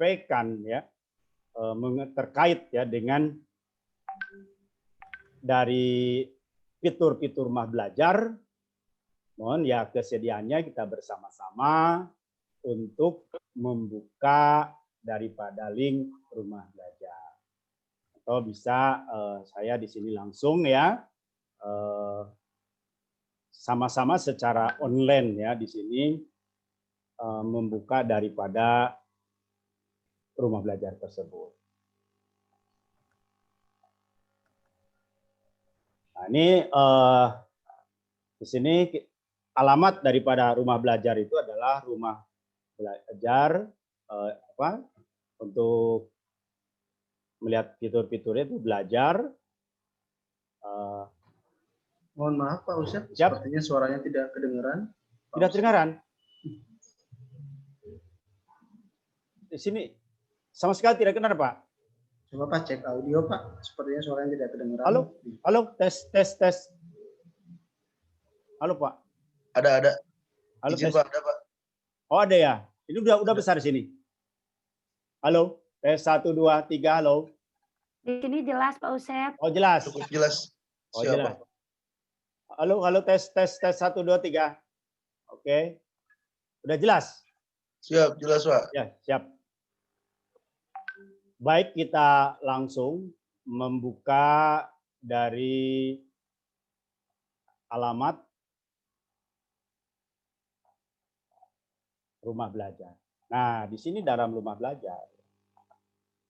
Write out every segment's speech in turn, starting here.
sampaikan ya terkait ya dengan dari fitur-fitur rumah belajar. Mohon ya kesediaannya kita bersama-sama untuk membuka daripada link rumah belajar. Atau bisa saya di sini langsung ya sama-sama secara online ya di sini membuka daripada rumah belajar tersebut. Nah, ini di sini alamat daripada rumah belajar itu adalah rumah belajar untuk melihat fitur-fiturnya itu belajar. Mohon maaf Pak Ustadz, sepertinya suaranya tidak kedengaran. Tidak kedengaran. Di sini sama sekali tidak kedengaran Pak. Coba Pak cek audio Pak, sepertinya suaranya tidak kedengaran. Halo, tes. Halo Pak. Ada. Halo Izin, tes. Pak, ada Pak. Oh ada ya. Ini udah besar di sini. Halo, tes 1 2 3 halo. Di sini jelas Pak Ustadz. Oh jelas. Cukup jelas. Oh Siap, jelas. Pak. Halo tes 1 2 3. Oke. Udah jelas? Siap, jelas Pak. Ya, siap. Baik, kita langsung membuka dari alamat rumah belajar. Nah, di sini dalam rumah belajar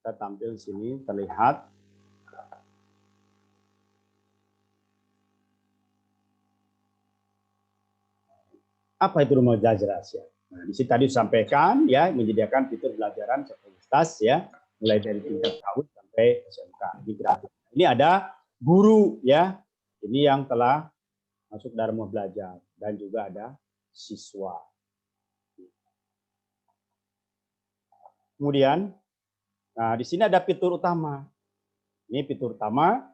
kita tampil di sini terlihat apa itu rumah belajar rahasia. Nah, di sini tadi disampaikan ya menyediakan fitur pelajaran sekuritas ya mulai dari tingkat PAUD sampai SMK. Ini ada guru ya. Ini yang telah masuk dalam rumah belajar dan juga ada siswa. Kemudian, nah di sini ada fitur utama. Ini fitur utama,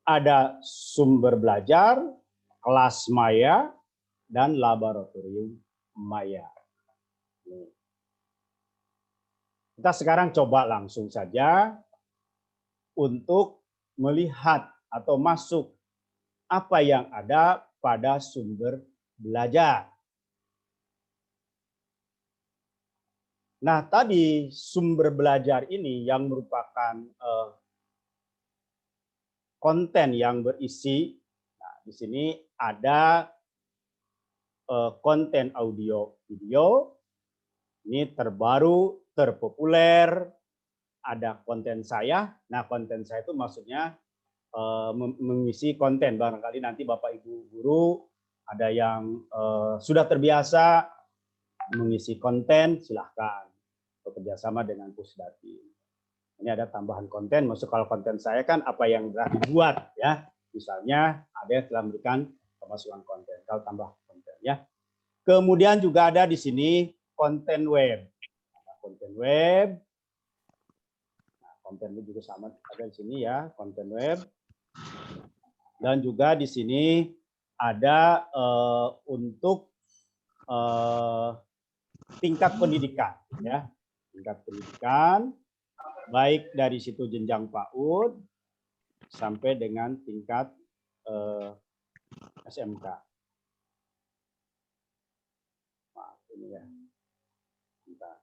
ada sumber belajar, kelas maya, dan laboratorium maya. Kita sekarang coba langsung saja untuk melihat atau masuk apa yang ada pada sumber belajar. Nah, tadi sumber belajar ini yang merupakan konten yang berisi, nah, di sini ada konten audio video, ini terbaru, terpopuler, ada konten saya. Nah, konten saya itu maksudnya mengisi konten. Barangkali nanti Bapak Ibu guru ada yang sudah terbiasa mengisi konten, silahkan bekerja sama dengan Pusdati. Ini ada tambahan konten, maksud kalau konten saya kan apa yang sudah dibuat ya. Misalnya ada yang telah memberikan pemasukan konten, kalau tambah konten ya. Kemudian juga ada di sini konten web. Nah, konten web. Nah, konten web juga sama ada di sini ya, konten web. Dan juga di sini ada untuk tingkat pendidikan ya. Tingkat pendidikan baik dari situ jenjang PAUD sampai dengan tingkat SMK. Maaf ini ya. Bentar.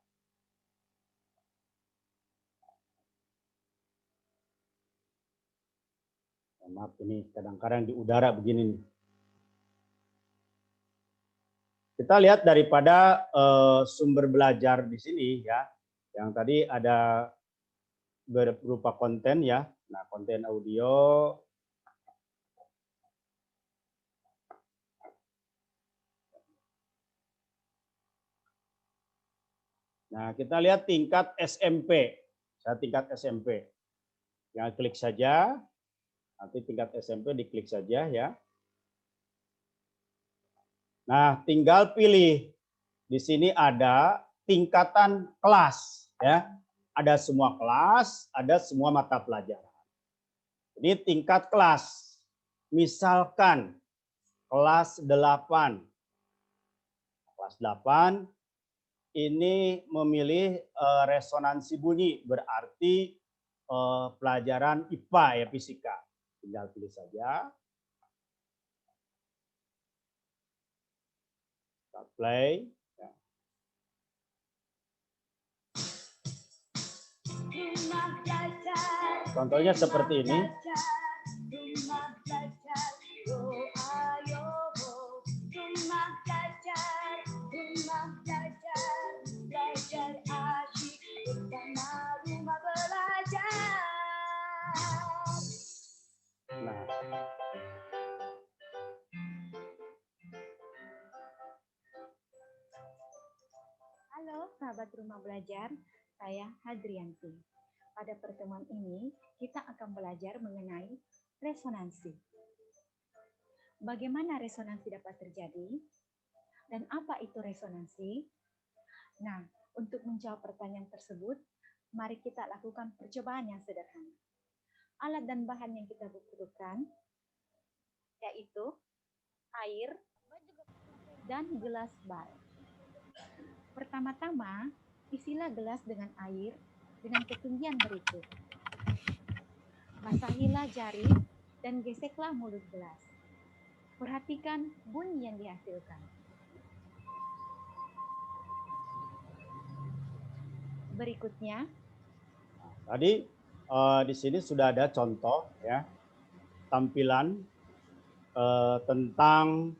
Maaf ini kadang-kadang di udara begini nih. Kita lihat daripada sumber belajar di sini ya. Yang tadi ada berupa konten ya. Nah, konten audio. Nah, kita lihat tingkat SMP. Saya tingkat SMP. Yang klik saja. Nanti tingkat SMP diklik saja ya. Nah, tinggal pilih. Di sini ada tingkatan kelas ya. Ada semua kelas, ada semua mata pelajaran. Ini tingkat kelas. ini memilih resonansi bunyi, berarti pelajaran IPA ya, fisika. Tinggal pilih saja. Kita play. Ya. Contohnya seperti ini. Nah, Halo sahabat rumah belajar, saya Hadrianti. Pada pertemuan ini, kita akan belajar mengenai resonansi. Bagaimana resonansi dapat terjadi? Dan apa itu resonansi? Nah, untuk menjawab pertanyaan tersebut, mari kita lakukan percobaan yang sederhana. Alat dan bahan yang kita butuhkan yaitu air dan gelas bar. Pertama-tama, isilah gelas dengan air dengan ketinggian berikut. Basahilah jari dan geseklah mulut gelas. Perhatikan bunyi yang dihasilkan. Berikutnya, tadi di sini sudah ada contoh ya, tampilan tentang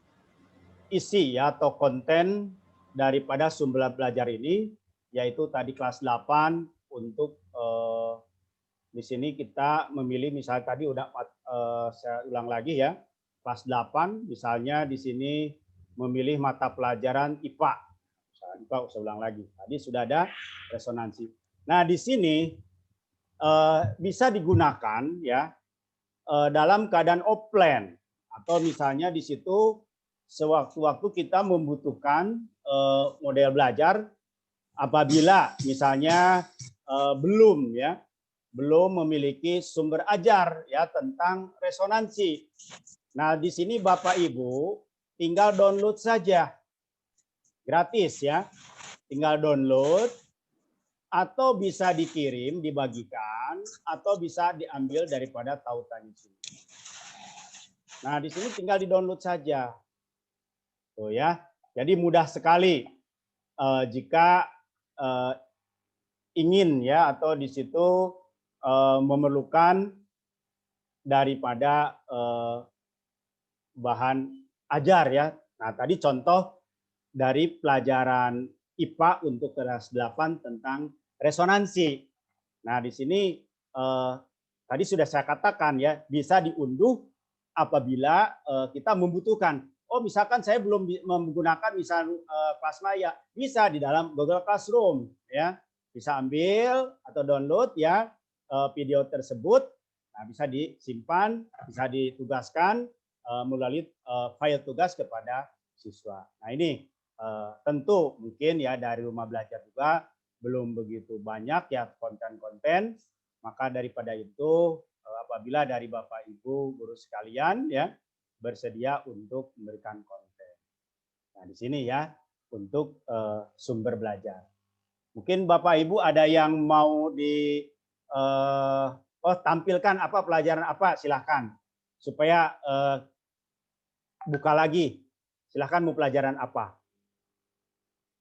isi ya atau konten daripada sumber belajar ini, yaitu tadi kelas 8 untuk di sini kita memilih misalnya tadi udah saya ulang lagi ya, kelas 8 misalnya di sini memilih mata pelajaran IPA. Misalnya IPA saya ulang lagi. Tadi sudah ada resonansi. Nah, di sini bisa digunakan ya dalam keadaan offline atau misalnya di situ sewaktu-waktu kita membutuhkan model belajar apabila misalnya belum memiliki sumber ajar ya tentang resonansi. Nah, di sini Bapak Ibu tinggal download saja. Gratis ya. Tinggal download atau bisa dikirim, dibagikan, atau bisa diambil daripada tautan di sini. Nah, di sini tinggal di-download saja. Tuh ya. Jadi mudah sekali jika ingin ya atau di situ memerlukan daripada bahan ajar ya. Nah, tadi contoh dari pelajaran IPA untuk kelas 8 tentang resonansi. Nah, di sini tadi sudah saya katakan ya, bisa diunduh apabila kita membutuhkan. Oh, misalkan saya belum menggunakan misal Classmaya, bisa di dalam Google Classroom ya. Bisa ambil atau download ya video tersebut. Nah, bisa disimpan, bisa ditugaskan melalui file tugas kepada siswa. Nah, ini tentu mungkin ya dari rumah belajar juga belum begitu banyak ya konten-konten, maka daripada itu apabila dari Bapak Ibu guru sekalian ya bersedia untuk memberikan konten. Nah, di sini ya untuk sumber belajar. Mungkin Bapak Ibu ada yang mau tampilkan apa pelajaran apa, silahkan supaya buka lagi. Silahkan mau pelajaran apa?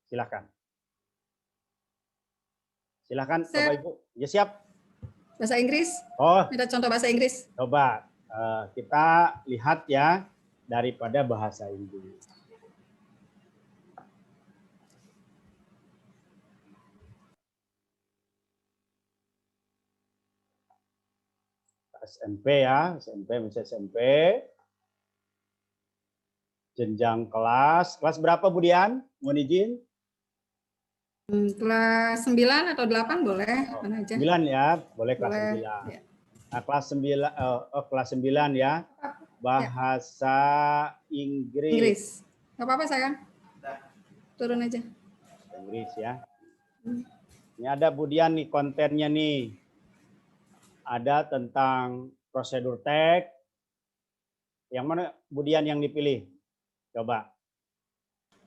Silakan. Silakan Bapak Ibu. Ya siap. Bahasa Inggris. Oh, ada contoh bahasa Inggris. Coba kita lihat ya daripada bahasa Inggris. SMP ya, SMP. Jenjang kelas berapa Bu Dian? Mohon izin. Kelas 9 atau 8 boleh, mana aja. 9 ya, boleh kelas 9. Ya. Nah, kelas 9 ya. Bahasa Inggris. Enggak apa-apa sayang. Turun aja. Inggris ya. Ini ada Bu Dian nih kontennya nih. Ada tentang prosedur teks. Yang mana Bu Dian yang dipilih? Coba.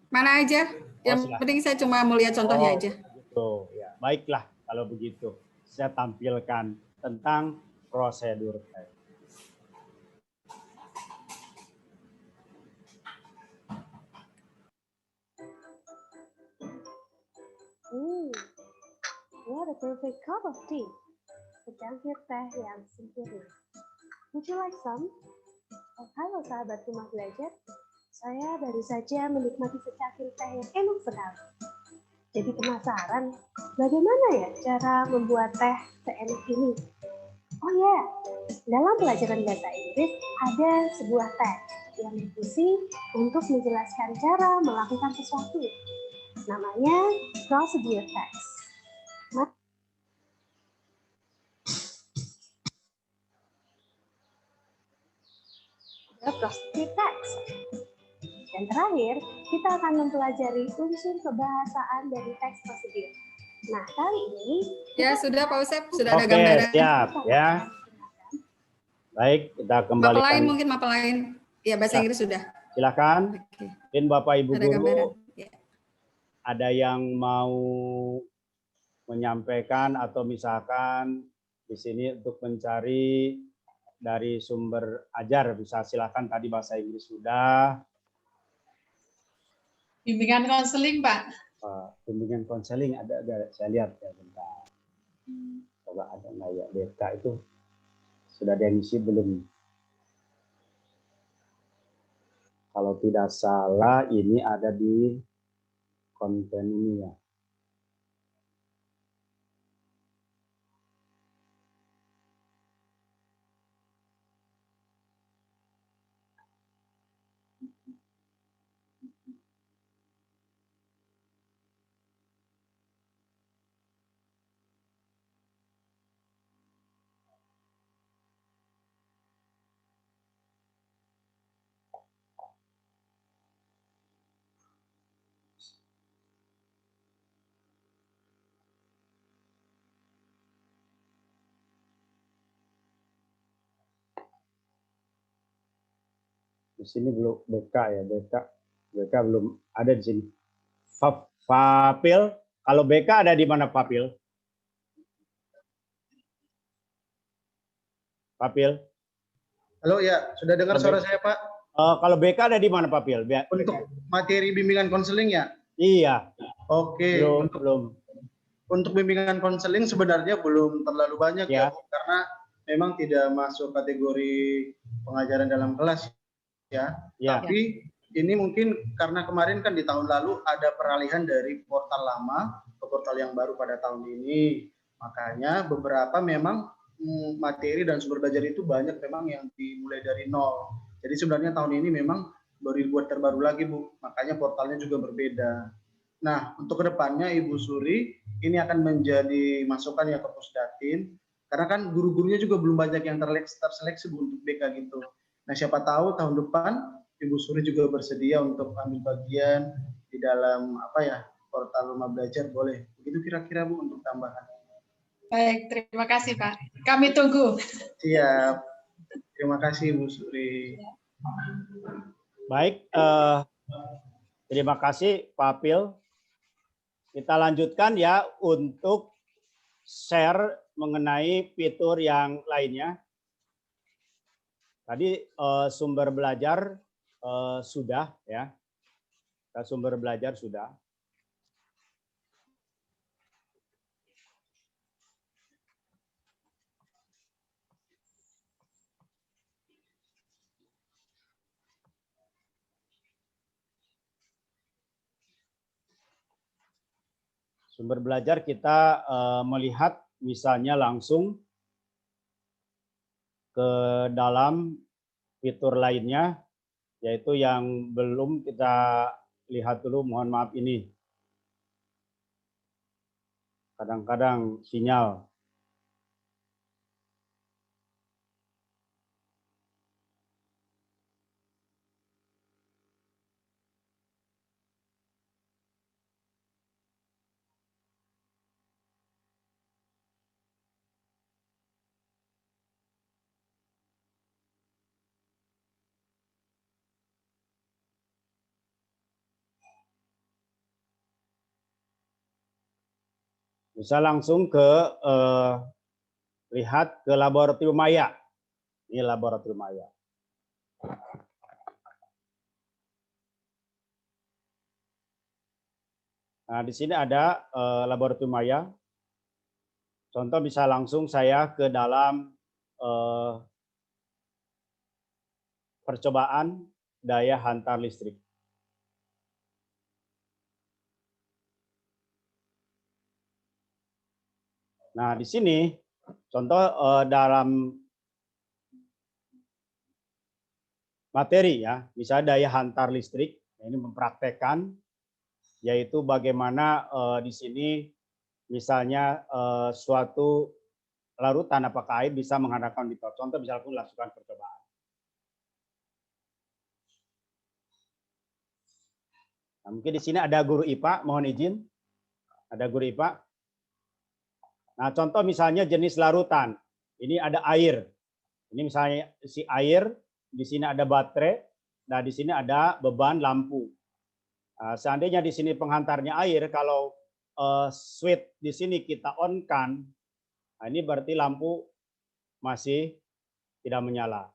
Mana aja? Yang silakan. penting saya cuma mau lihat contohnya aja. Gitu ya. Baiklah kalau begitu. Saya tampilkan tentang prosedur tes. What a perfect cup of tea. Secangkir teh yang sempurna. Would you like some? Oh, halo sahabat rumah belajar. Saya baru saja menikmati secangkir teh yang enak sekali. Jadi penasaran, bagaimana ya cara membuat teh seenak ini? Oh ya, dalam pelajaran bahasa Inggris ada sebuah teks yang berfungsi untuk menjelaskan cara melakukan sesuatu. Namanya procedure text. Procedure text. Dan terakhir, kita akan mempelajari unsur kebahasaan dari teks prosedur. Nah, kali ini Ya, sudah Pak Usep, sudah ada Oke, gambaran. siap ya. Baik, kita Mapa kembalikan. lain mungkin mapa lain. Ya, bahasa Ya. Inggris sudah. Silakan. Oke. Mungkin Bapak Ibu Ada gambaran. guru Ya. ada yang mau menyampaikan atau misalkan di sini untuk mencari dari sumber ajar, bisa silakan. Tadi bahasa Inggris sudah. Bimbingan konseling, Pak. Bimbingan konseling ada, saya lihat ya bentar. Coba ada nggak ya, BK itu sudah ada yang isi belum? Kalau tidak salah ini ada di konten ini ya. Di sini belum BK ya, BK belum ada di sini. Papil, kalau BK ada di mana Papil? Papil. Halo ya, sudah dengar suara saya Pak? Kalau BK ada di mana Papil? Untuk materi bimbingan konseling ya? Iya. Oke. Belum. Untuk bimbingan konseling sebenarnya belum terlalu banyak ya, karena memang tidak masuk kategori pengajaran dalam kelas ya. Tapi ini mungkin karena kemarin kan di tahun lalu ada peralihan dari portal lama ke portal yang baru pada tahun ini. Makanya beberapa memang materi dan sumber belajar itu banyak memang yang dimulai dari nol. Jadi sebenarnya tahun ini memang baru dibuat terbaru lagi Bu. Makanya portalnya juga berbeda. Nah, untuk kedepannya Ibu Suri ini akan menjadi masukan ya ke Pusdatin. Karena kan guru-gurunya juga belum banyak yang terseleksi Bu untuk BK gitu. Nah, siapa tahu tahun depan Ibu Suri juga bersedia untuk ambil bagian di dalam portal rumah belajar, boleh. Begitu kira-kira Bu untuk tambahan. Baik, terima kasih Pak. Kami tunggu. Siap. Terima kasih Bu Suri. Baik, terima kasih Pak Pil. Kita lanjutkan ya untuk share mengenai fitur yang lainnya. Tadi sumber belajar sudah ya. Sumber belajar sudah. Sumber belajar kita melihat misalnya langsung ke dalam fitur lainnya, yaitu yang belum kita lihat dulu, mohon maaf ini. Kadang-kadang sinyal. Bisa langsung ke lihat ke laboratorium maya. Ini laboratorium maya. Nah, di sini ada laboratorium maya. Contoh bisa langsung saya ke dalam percobaan daya hantar listrik. Nah, di sini contoh dalam materi ya, misalnya daya hantar listrik, ini mempraktekkan yaitu bagaimana di sini misalnya suatu larutan apakah air bisa menghantarkan konduktor. Contoh bisa lakukan percobaan. Nah, mungkin di sini ada guru IPA, mohon izin. Ada guru IPA. Nah, contoh misalnya jenis larutan. Ini ada air. Ini misalnya si air, di sini ada baterai, nah di sini ada beban lampu. Nah, seandainya di sini penghantarnya air, kalau switch di sini kita on-kan, nah ini berarti lampu masih tidak menyala.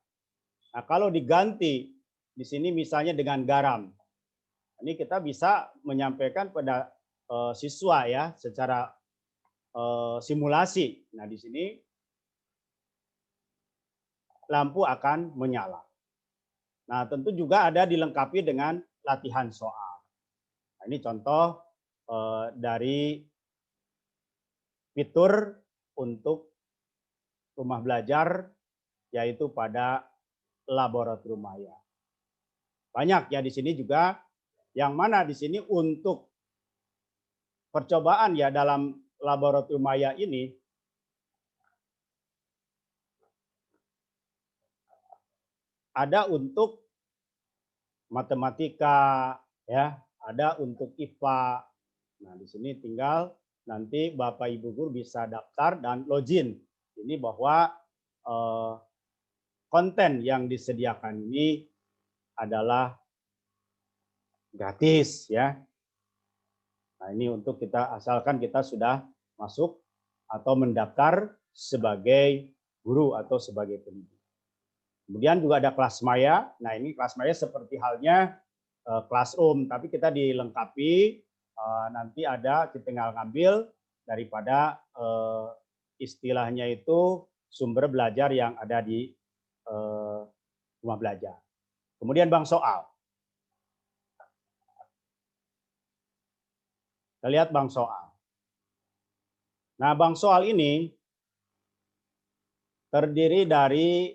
Nah, kalau diganti di sini misalnya dengan garam, ini kita bisa menyampaikan pada siswa ya secara simulasi. Nah, di sini lampu akan menyala. Nah, tentu juga ada dilengkapi dengan latihan soal. Nah, ini contoh dari fitur untuk rumah belajar, yaitu pada laboratorium maya. Banyak ya di sini juga, yang mana di sini untuk percobaan ya dalam laboratorium maya ini, ada untuk matematika, ya, ada untuk IPA. Nah, di sini tinggal nanti Bapak Ibu guru bisa daftar dan login. Ini bahwa konten yang disediakan ini adalah gratis, ya. Nah, ini untuk kita asalkan kita sudah masuk atau mendaftar sebagai guru atau sebagai pendidik. Kemudian juga ada kelas maya. Nah, ini kelas maya seperti halnya classroom, tapi kita dilengkapi nanti ada kita tinggal ngambil daripada istilahnya itu sumber belajar yang ada di rumah belajar. Kemudian bank soal. Kita lihat bank soal. Nah, bank soal ini terdiri dari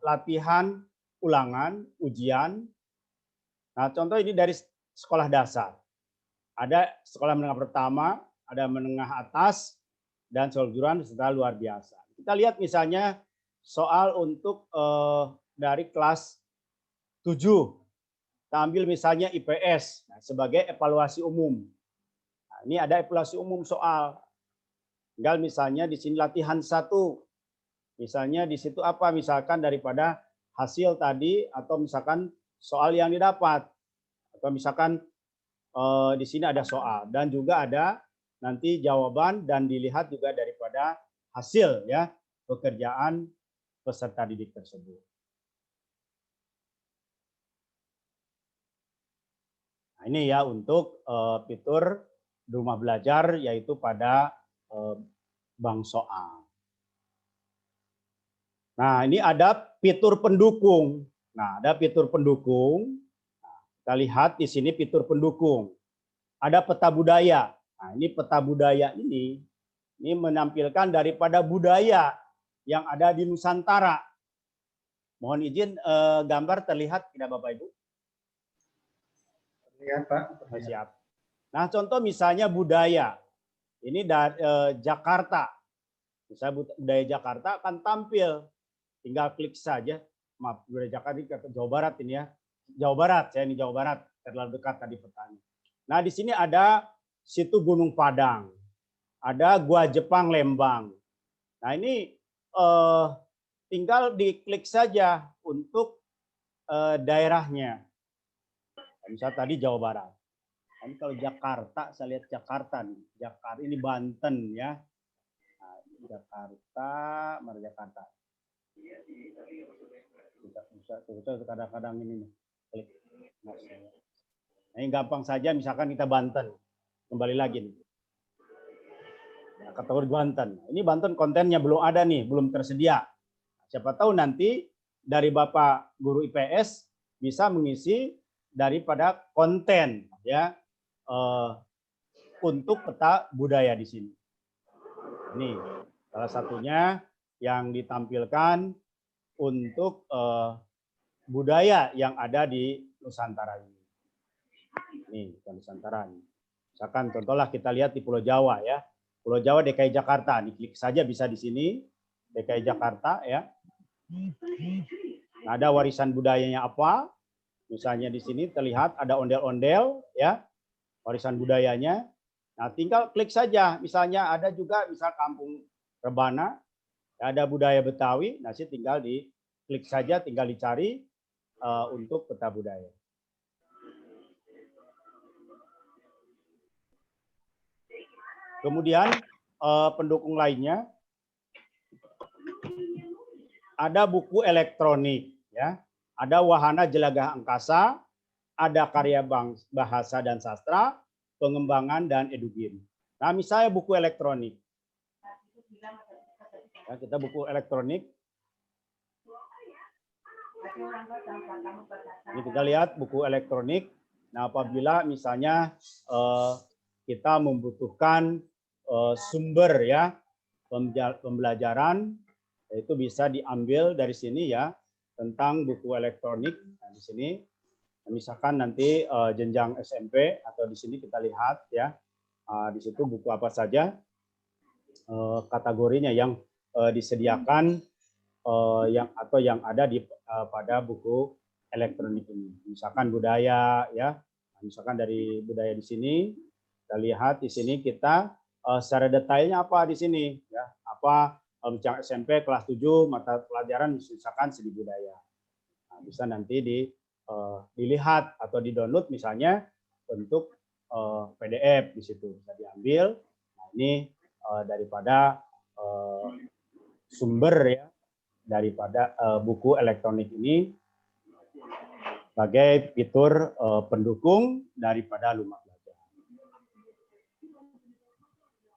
latihan ulangan, ujian. Nah, contoh ini dari sekolah dasar. Ada sekolah menengah pertama, ada menengah atas, dan kejuruan serta luar biasa. Kita lihat misalnya soal untuk dari kelas 7. Kita ambil misalnya IPS sebagai evaluasi umum. Nah, ini ada evaluasi umum soal. Tinggal misalnya di sini latihan 1. Misalnya di situ apa? Misalkan daripada hasil tadi atau misalkan soal yang didapat. Atau misalkan di sini ada soal dan juga ada nanti jawaban dan dilihat juga daripada hasil ya pekerjaan peserta didik tersebut. Nah, ini ya untuk fitur rumah belajar yaitu pada bank soal. Nah, ini ada fitur pendukung. Nah, ada fitur pendukung. Nah, kita lihat di sini fitur pendukung. Ada peta budaya. Nah, ini peta budaya ini menampilkan daripada budaya yang ada di Nusantara. Mohon izin gambar terlihat tidak Bapak Ibu? Terlihat Pak. Siap. Nah, contoh misalnya budaya. Ini dari Jakarta. Misalnya budaya Jakarta akan tampil. Tinggal klik saja. Maaf, budaya Jakarta, Jawa Barat ini ya. Jawa Barat, saya ini Jawa Barat. Terlalu dekat tadi petanya. Nah, di sini ada situ Gunung Padang. Ada Gua Jepang Lembang. Nah, ini tinggal diklik saja untuk daerahnya. Misalnya tadi Jawa Barat. Nah, Ini kalau Jakarta, saya lihat Jakarta nih. Jakarta ini Banten ya. Nah, Jakarta, mana Jakarta? Bisa kadang-kadang ini nih. Klik. Nah, ini gampang saja, misalkan kita Banten. Kembali lagi nih. Nah, kategori Banten. Ini Banten kontennya belum ada nih, belum tersedia. Siapa tahu nanti dari Bapak Guru IPS bisa mengisi daripada konten ya untuk peta budaya di sini. Ini salah satunya yang ditampilkan untuk budaya yang ada di Nusantara ini. Ini Nusantara. Misalkan contohlah kita lihat di Pulau Jawa ya. Pulau Jawa DKI Jakarta. Diklik saja bisa di sini DKI Jakarta ya. Nah, ada warisan budayanya apa? Misalnya di sini terlihat ada ondel-ondel ya. Warisan budayanya. Nah, tinggal klik saja. Misalnya ada juga misal Kampung Rebana, ada budaya Betawi. Nah, sih tinggal diklik saja, tinggal dicari untuk peta budaya. Kemudian pendukung lainnya ada buku elektronik ya, ada wahana jelajah angkasa, ada karya bahasa dan sastra, pengembangan dan edugame. Nah, misalnya buku elektronik. Ya, kita buku elektronik. Ini kita lihat buku elektronik. Nah, apabila misalnya kita membutuhkan sumber ya pembelajaran, itu bisa diambil dari sini ya tentang buku elektronik. Nah, di sini misalkan nanti jenjang SMP atau di sini kita lihat ya di situ buku apa saja kategorinya yang disediakan yang ada di pada buku elektronik ini. Misalkan budaya ya, misalkan dari budaya di sini kita lihat di sini kita secara detailnya apa di sini ya, apa jenjang SMP kelas 7 mata pelajaran misalkan seni budaya. Nah, bisa nanti dilihat atau di-download misalnya bentuk PDF di situ bisa diambil. Nah, ini daripada sumber ya daripada buku elektronik ini sebagai fitur pendukung daripada rumah belajar.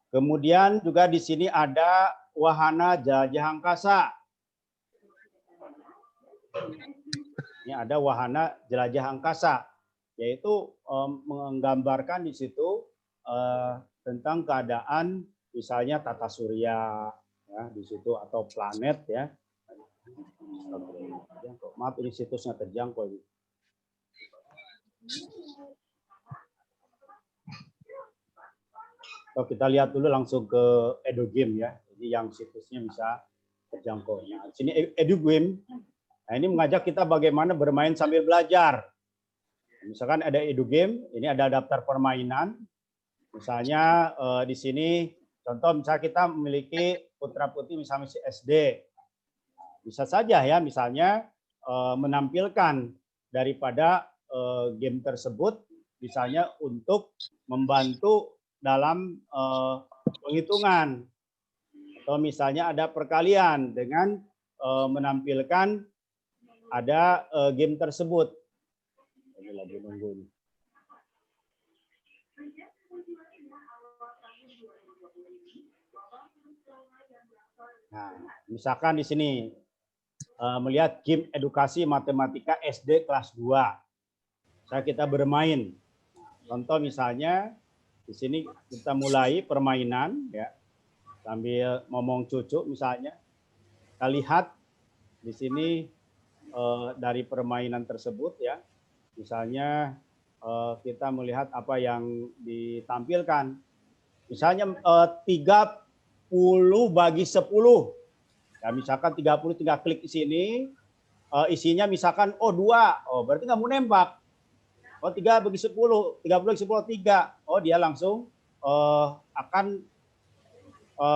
Kemudian juga di sini ada wahana jelajah angkasa. Ini ada wahana jelajah angkasa, yaitu menggambarkan di situ tentang keadaan misalnya tata surya ya di situ atau planet ya. Maaf ini situsnya terjangkau ini. So, kita lihat dulu langsung ke edugame ya. Ini yang situsnya bisa terjangkau. Nah, sini edugame. Nah, ini mengajak kita bagaimana bermain sambil belajar. Misalkan ada edugame, ini ada daftar permainan. Misalnya di sini contoh misalnya kita memiliki putra-putri misalnya SD. Bisa saja ya misalnya menampilkan daripada game tersebut misalnya untuk membantu dalam penghitungan atau misalnya ada perkalian dengan menampilkan ada game tersebut. Ini lagi nunggu nih. Nah, misalkan di sini melihat game edukasi matematika SD kelas 2. Kita bermain. Contoh misalnya di sini kita mulai permainan ya. Sambil ngomong cucu misalnya. Kita lihat di sini dari permainan tersebut ya. Misalnya kita melihat apa yang ditampilkan. Misalnya 30 bagi 10. Ya, misalkan 30 tinggal klik di sini, isinya misalkan 2, berarti nggak mau nembak. 3 bagi 10, 30 bagi 10, 3. Dia langsung akan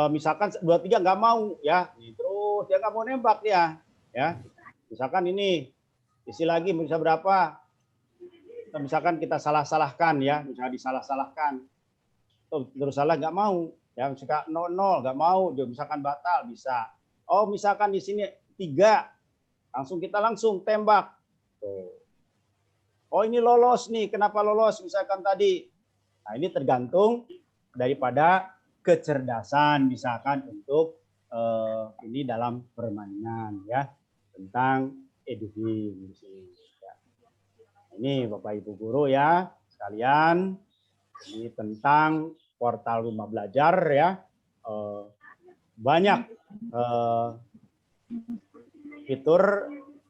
misalkan 23 nggak mau ya. Terus dia nggak mau nembak dia. Ya. Misalkan ini isi lagi bisa berapa? misalkan kita salah-salahkan ya, misalnya disalah-salahkan, terus salah nggak mau, yang suka 0-0 nggak mau, dia misalkan batal bisa. Oh misalkan di sini 3, langsung tembak. Oh ini lolos nih, kenapa lolos misalkan tadi? Nah ini tergantung daripada kecerdasan misalkan untuk ini dalam permainan ya tentang eduking di sini. Ya. Ini Bapak Ibu guru ya sekalian, ini tentang portal rumah belajar ya, banyak fitur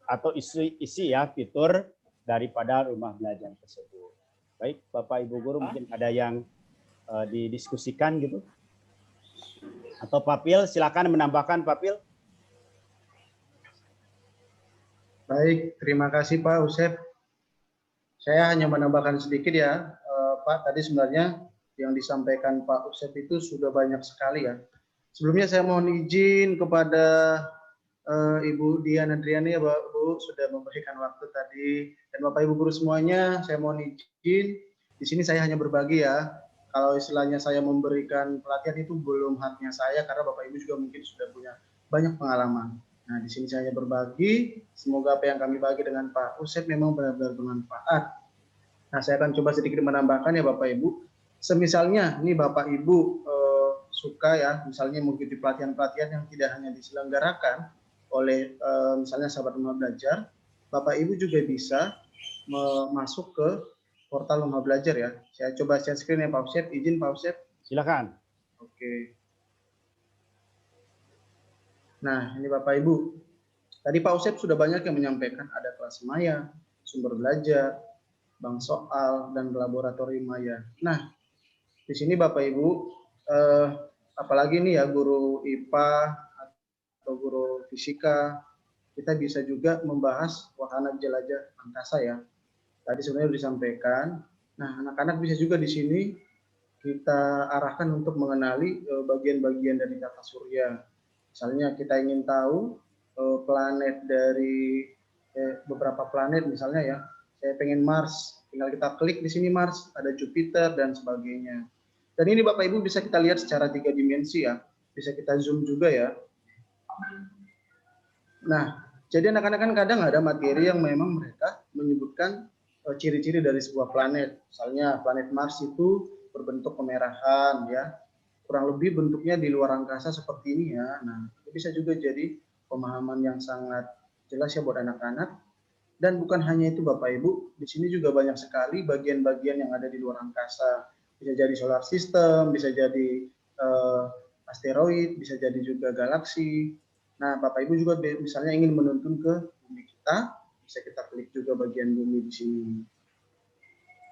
atau isi ya fitur daripada rumah belajar tersebut. Baik Bapak Ibu guru, mungkin ada yang didiskusikan gitu. Atau Papil, silakan menambahkan Papil. Baik, terima kasih Pak Usep. Saya hanya menambahkan sedikit ya, Pak. Tadi sebenarnya yang disampaikan Pak Usep itu sudah banyak sekali ya. Sebelumnya saya mohon izin kepada Ibu Dian Adriani ya Bu, sudah memberikan waktu tadi. Dan Bapak Ibu guru semuanya, saya mohon izin. Di sini saya hanya berbagi ya. Kalau istilahnya saya memberikan pelatihan itu belum haknya saya, karena Bapak Ibu juga mungkin sudah punya banyak pengalaman. Nah, di sini saya berbagi. Semoga apa yang kami bagi dengan Pak Usep memang benar-benar bermanfaat. Nah, saya akan coba sedikit menambahkan ya Bapak Ibu. Semisalnya, ini Bapak Ibu suka ya, misalnya mengikuti pelatihan-pelatihan yang tidak hanya diselenggarakan oleh misalnya sahabat rumah belajar, Bapak Ibu juga bisa masuk ke portal rumah belajar ya. Saya coba share screen ya Pak Usep. Izin Pak Usep. Silakan. Oke. Nah, ini Bapak Ibu. Tadi Pak Usep sudah banyak yang menyampaikan ada kelas maya, sumber belajar, bank soal, dan laboratorium maya. Nah, di sini Bapak Ibu, apalagi nih ya guru IPA atau guru fisika, kita bisa juga membahas wahana jelajah angkasa ya. Tadi sebenarnya sudah disampaikan. Nah, anak-anak bisa juga di sini kita arahkan untuk mengenali bagian-bagian dari tata surya. Misalnya kita ingin tahu planet dari beberapa planet misalnya ya. Saya pengen Mars, tinggal kita klik di sini Mars, ada Jupiter dan sebagainya. Dan ini Bapak Ibu bisa kita lihat secara 3 dimensi ya. Bisa kita zoom juga ya. Nah, jadi anak-anak kan kadang ada materi yang memang mereka menyebutkan ciri-ciri dari sebuah planet. Misalnya planet Mars itu berbentuk kemerahan ya. Kurang lebih bentuknya di luar angkasa seperti ini ya. Nah, itu bisa juga jadi pemahaman yang sangat jelas ya buat anak-anak. Dan bukan hanya itu Bapak Ibu, di sini juga banyak sekali bagian-bagian yang ada di luar angkasa. Bisa jadi solar system, bisa jadi asteroid, bisa jadi juga galaksi. Nah, Bapak Ibu juga misalnya ingin menuntun ke bumi kita, bisa kita klik juga bagian bumi di sini.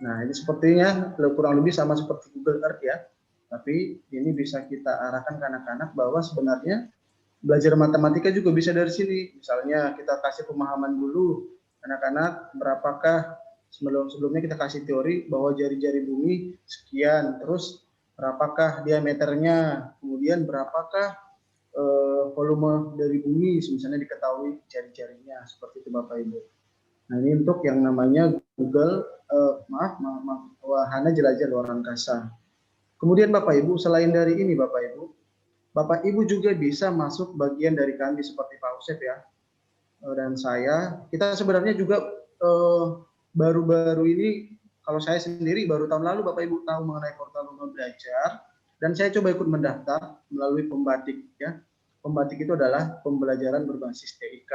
Nah, ini sepertinya kurang lebih sama seperti Google Earth ya. Tapi ini bisa kita arahkan ke anak-anak bahwa sebenarnya belajar matematika juga bisa dari sini. Misalnya kita kasih pemahaman dulu, anak-anak berapakah sebelumnya kita kasih teori bahwa jari-jari bumi sekian, terus berapakah diameternya, kemudian berapakah volume dari bumi, misalnya diketahui jari-jarinya, seperti itu Bapak Ibu. Nah ini untuk yang namanya Google, wahana jelajah luar angkasa. Kemudian Bapak Ibu, selain dari ini Bapak Ibu juga bisa masuk bagian dari kami seperti Pak Usep ya, dan saya. Kita sebenarnya juga baru-baru ini, kalau saya sendiri baru tahun lalu Bapak Ibu tahu mengenai portal rumah belajar, dan saya coba ikut mendaftar melalui Pembatik ya. Pembatik itu adalah pembelajaran berbasis TIK.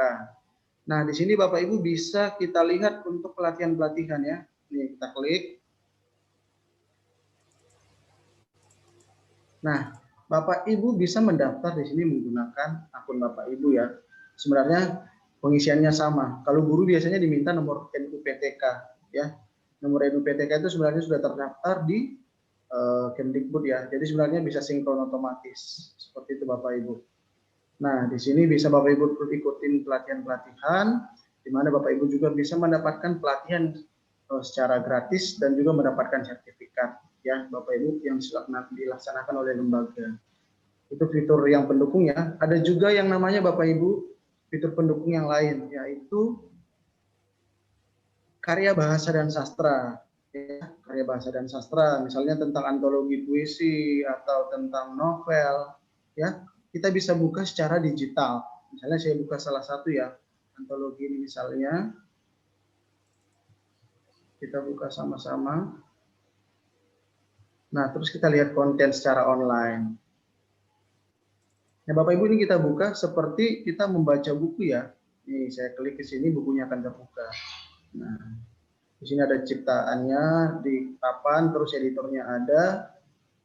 Nah, di sini Bapak Ibu bisa kita lihat untuk pelatihan-pelatihan ya. Nih, kita klik. Nah, Bapak Ibu bisa mendaftar di sini menggunakan akun Bapak Ibu ya. Sebenarnya pengisiannya sama. Kalau guru biasanya diminta nomor NUPTK ya. Nomor NUPTK itu sebenarnya sudah terdaftar di Kemdikbud ya. Jadi sebenarnya bisa sinkron otomatis. Seperti itu Bapak Ibu. Nah, di sini bisa Bapak Ibu ikutin pelatihan-pelatihan, di mana Bapak Ibu juga bisa mendapatkan pelatihan secara gratis dan juga mendapatkan sertifikat ya Bapak Ibu yang dilaksanakan oleh lembaga. Itu fitur yang pendukung ya. Ada juga yang namanya Bapak Ibu fitur pendukung yang lain, yaitu karya bahasa dan sastra. Ya, karya bahasa dan sastra, misalnya tentang antologi puisi atau tentang novel, ya kita bisa buka secara digital. Misalnya saya buka salah satu ya, antologi ini misalnya, kita buka sama-sama. Nah, terus kita lihat konten secara online. Nah, Bapak Ibu, ini kita buka seperti kita membaca buku ya. Nih, saya klik ke sini, bukunya akan terbuka. Nah, di sini ada ciptaannya, di papan, terus editornya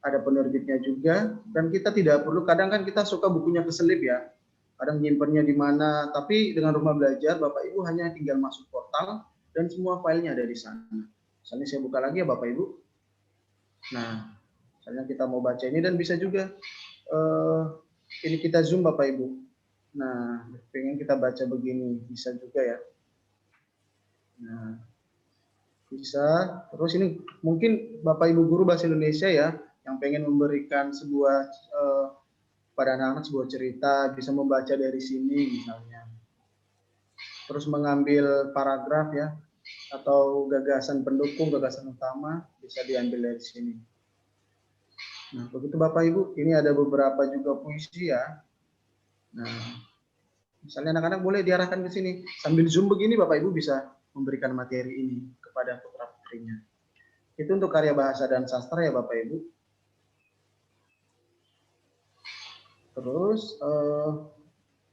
ada penerbitnya juga, dan kita tidak perlu, kadang kan kita suka bukunya keselip ya, kadang nyimpennya di mana, tapi dengan Rumah Belajar, Bapak Ibu hanya tinggal masuk portal, dan semua filenya ada di sana. Misalnya saya buka lagi ya Bapak Ibu. Nah, misalnya kita mau baca ini, dan bisa juga, ini kita zoom Bapak Ibu. Nah, pengen kita baca begini, bisa juga ya. Nah, bisa. Terus ini mungkin Bapak Ibu guru bahasa Indonesia ya, yang pengen memberikan sebuah pada anak-anak sebuah cerita, bisa membaca dari sini misalnya. Terus mengambil paragraf ya, atau gagasan pendukung, gagasan utama, bisa diambil dari sini. Nah, begitu Bapak Ibu, ini ada beberapa juga puisi ya. Nah, misalnya anak-anak boleh diarahkan ke sini. Sambil zoom begini Bapak Ibu bisa memberikan materi ini kepada putra-putrinya. Itu untuk karya bahasa dan sastra ya Bapak Ibu. Terus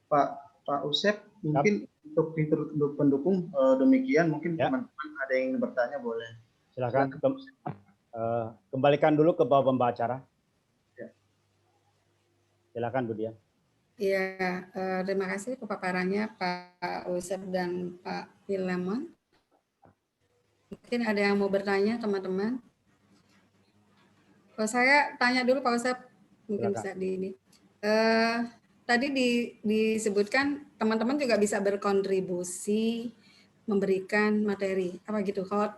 Pak Usep, mungkin untuk pendukung demikian, mungkin teman-teman ada yang ingin bertanya boleh. Silakan. Kembalikan dulu ke bawah pembicara. Ya. Silakan Bu Dian. Iya, terima kasih paparannya Pak Usep dan Pak Philemon. Mungkin ada yang mau bertanya teman-teman. Kalau saya tanya dulu Pak Usep, mungkin bisa di ini. Tadi disebutkan teman-teman juga bisa berkontribusi memberikan materi apa gitu. Kalau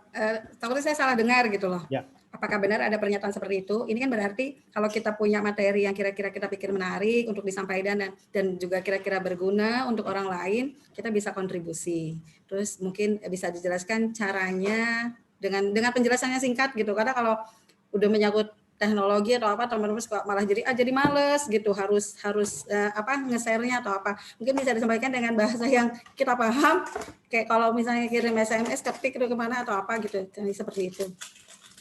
takutnya saya salah dengar gitu loh. Ya. Apakah benar ada pernyataan seperti itu? Ini kan berarti kalau kita punya materi yang kira-kira kita pikir menarik untuk disampaikan dan juga kira-kira berguna untuk orang lain, kita bisa kontribusi. Terus mungkin bisa dijelaskan caranya dengan penjelasannya singkat gitu. Karena kalau udah menyangkut teknologi atau apa, teman-teman malah jadi males gitu, harus nge-share-nya atau apa. Mungkin bisa disampaikan dengan bahasa yang kita paham, kayak kalau misalnya kirim SMS, ketik itu kemana atau apa gitu, seperti itu.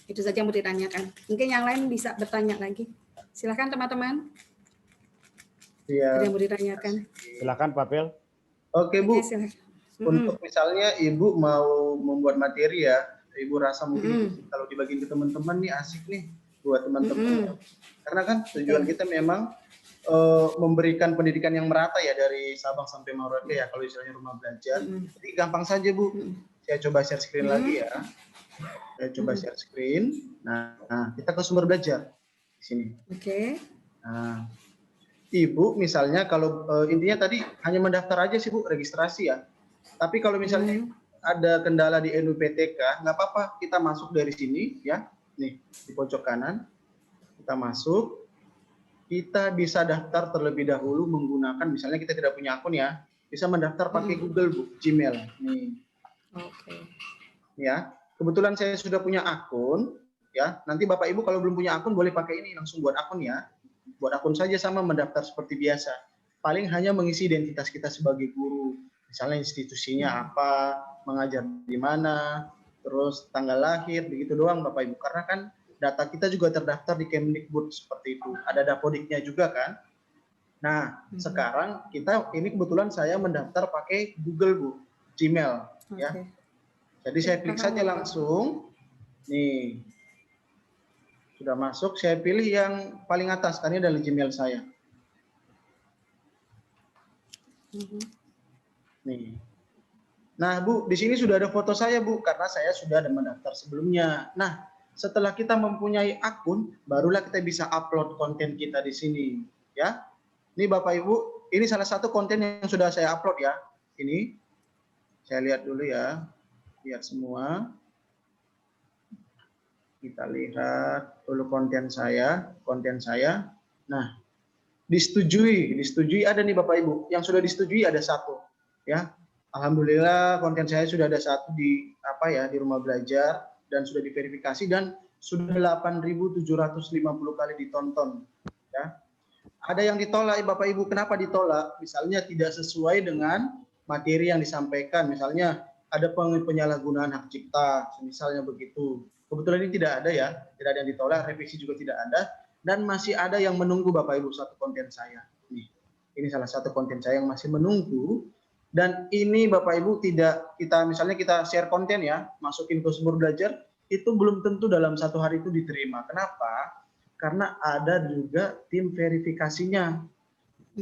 Itu saja yang mau ditanyakan. Mungkin yang lain bisa bertanya lagi. Silakan teman-teman. Iya. Ada yang mau ditanyakan. Silakan Pak Phil. Oke Bu, Oke, untuk misalnya Ibu mau membuat materi ya, Ibu rasa mungkin kalau dibagiin ke teman-teman nih asik nih buat teman-teman. Karena kan tujuan kita memang memberikan pendidikan yang merata ya dari Sabang sampai Merauke ya, kalau istilahnya Rumah Belajar. Jadi gampang saja Bu. Saya coba share screen lagi ya. Saya coba share screen. Nah, kita ke sumber belajar di sini. Oke. Nah, Ibu misalnya kalau intinya tadi hanya mendaftar aja sih Bu, registrasi ya. Tapi kalau misalnya ada kendala di NUPTK, nggak apa-apa, kita masuk dari sini ya. Nih, di pojok kanan. Kita masuk. Kita bisa daftar terlebih dahulu menggunakan, misalnya kita tidak punya akun ya, bisa mendaftar pakai Google Bu, Gmail. Nih. Oke. Ya. Kebetulan saya sudah punya akun, ya. Nanti Bapak Ibu kalau belum punya akun boleh pakai ini, langsung buat akun ya. Buat akun saja sama mendaftar seperti biasa. Paling hanya mengisi identitas kita sebagai guru. Misalnya institusinya apa, mengajar di mana, terus tanggal lahir, begitu doang Bapak Ibu. Karena kan data kita juga terdaftar di Kemdikbud seperti itu. Ada Dapodiknya juga kan. Nah, sekarang ini kebetulan saya mendaftar pakai Google Bu, Gmail ya. Jadi saya klik saja langsung. Nih. Sudah masuk, saya pilih yang paling atas, karena ini adalah Gmail saya. Nih. Nah, Bu, di sini sudah ada foto saya, Bu, karena saya sudah ada mendaftar sebelumnya. Nah, setelah kita mempunyai akun, barulah kita bisa upload konten kita di sini, ya. Ini Bapak Ibu, ini salah satu konten yang sudah saya upload ya. Ini saya lihat dulu ya. Lihat semua. Kita lihat dulu konten saya. Nah, disetujui ada nih Bapak Ibu. Yang sudah disetujui ada satu, ya. Alhamdulillah konten saya sudah ada satu di di rumah belajar dan sudah diverifikasi dan sudah 8.750 kali ditonton ya. Ada yang ditolak Bapak Ibu, kenapa ditolak? Misalnya tidak sesuai dengan materi yang disampaikan, misalnya ada penyalahgunaan hak cipta, misalnya begitu. Kebetulan ini tidak ada ya, tidak ada yang ditolak, revisi juga tidak ada, dan masih ada yang menunggu Bapak Ibu satu konten saya. Ini salah satu konten saya yang masih menunggu. Dan ini Bapak Ibu tidak misalnya kita share konten ya, masukin ke sumber belajar, itu belum tentu dalam satu hari itu diterima. Kenapa? Karena ada juga tim verifikasinya.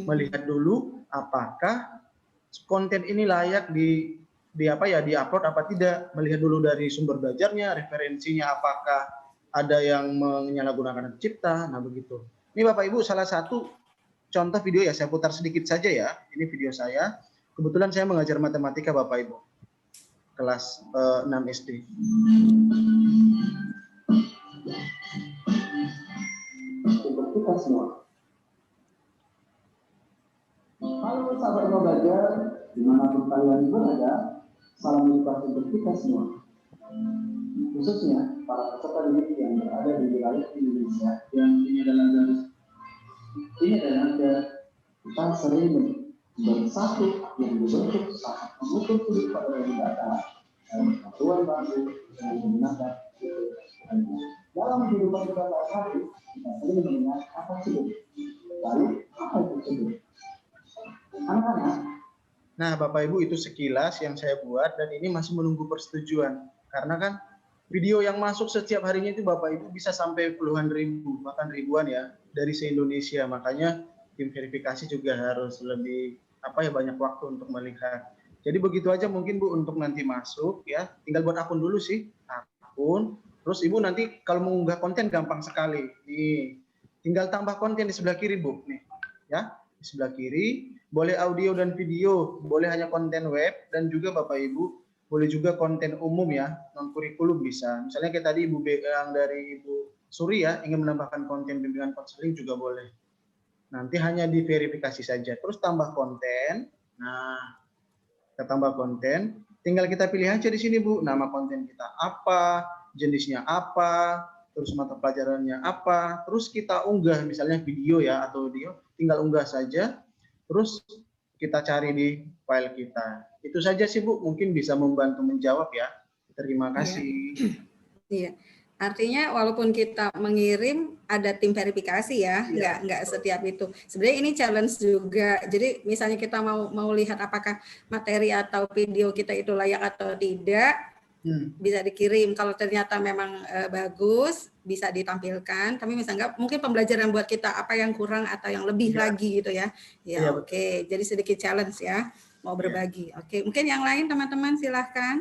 Melihat dulu apakah konten ini layak di-upload apa tidak, melihat dulu dari sumber belajarnya, referensinya apakah ada yang menyalahgunakan hak cipta, nah begitu. Ini Bapak Ibu salah satu contoh video ya, saya putar sedikit saja ya. Ini video saya. Kebetulan saya mengajar matematika Bapak Ibu, kelas 6 SD. Untuk kita semua. Halo sahabat rumah belajar, dimanapun kalian berada, salam edukasi untuk kita semua. Khususnya para peserta didik yang berada di wilayah Indonesia yang ini adalah kita sering bersatu yang dibentuk sangat mengukur sudut pada data dalam pengetahuan baru yang menggunakan dalam kehidupan kita sehari-hari kita sering mendengar apa sudut. Lalu apa itu sudut? Anak-anak. Nah Bapak Ibu itu sekilas yang saya buat dan ini masih menunggu persetujuan karena kan video yang masuk setiap harinya itu Bapak Ibu bisa sampai puluhan ribu bahkan ribuan ya dari se-Indonesia, makanya tim verifikasi juga harus lebih banyak waktu untuk melihat. Jadi begitu aja mungkin Bu untuk nanti masuk ya, tinggal buat akun dulu sih, akun. Terus Ibu nanti kalau mengunggah konten gampang sekali. Nih, tinggal tambah konten di sebelah kiri Bu, nih ya di sebelah kiri. Boleh audio dan video, boleh hanya konten web dan juga Bapak Ibu boleh juga konten umum ya, non kurikulum bisa. Misalnya kayak tadi Ibu yang dari Ibu Suri ya ingin menambahkan konten bimbingan konseling juga boleh. Nanti hanya diverifikasi saja. Terus tambah konten. Nah, kita tambah konten. Tinggal kita pilih aja di sini Bu. Nama konten kita apa, jenisnya apa, terus mata pelajarannya apa. Terus kita unggah misalnya video ya atau audio. Tinggal unggah saja. Terus kita cari di file kita. Itu saja sih Bu. Mungkin bisa membantu menjawab ya. Terima kasih. Iya. Artinya walaupun kita mengirim ada tim verifikasi ya, nggak setiap itu. Sebenarnya ini challenge juga. Jadi misalnya kita mau lihat apakah materi atau video kita itu layak atau tidak, bisa dikirim. Kalau ternyata memang bagus, bisa ditampilkan. Tapi misalnya mungkin pembelajaran buat kita apa yang kurang atau yang lebih lagi gitu ya. Ya oke. Jadi sedikit challenge ya, mau berbagi. Oke. Mungkin yang lain teman-teman silahkan.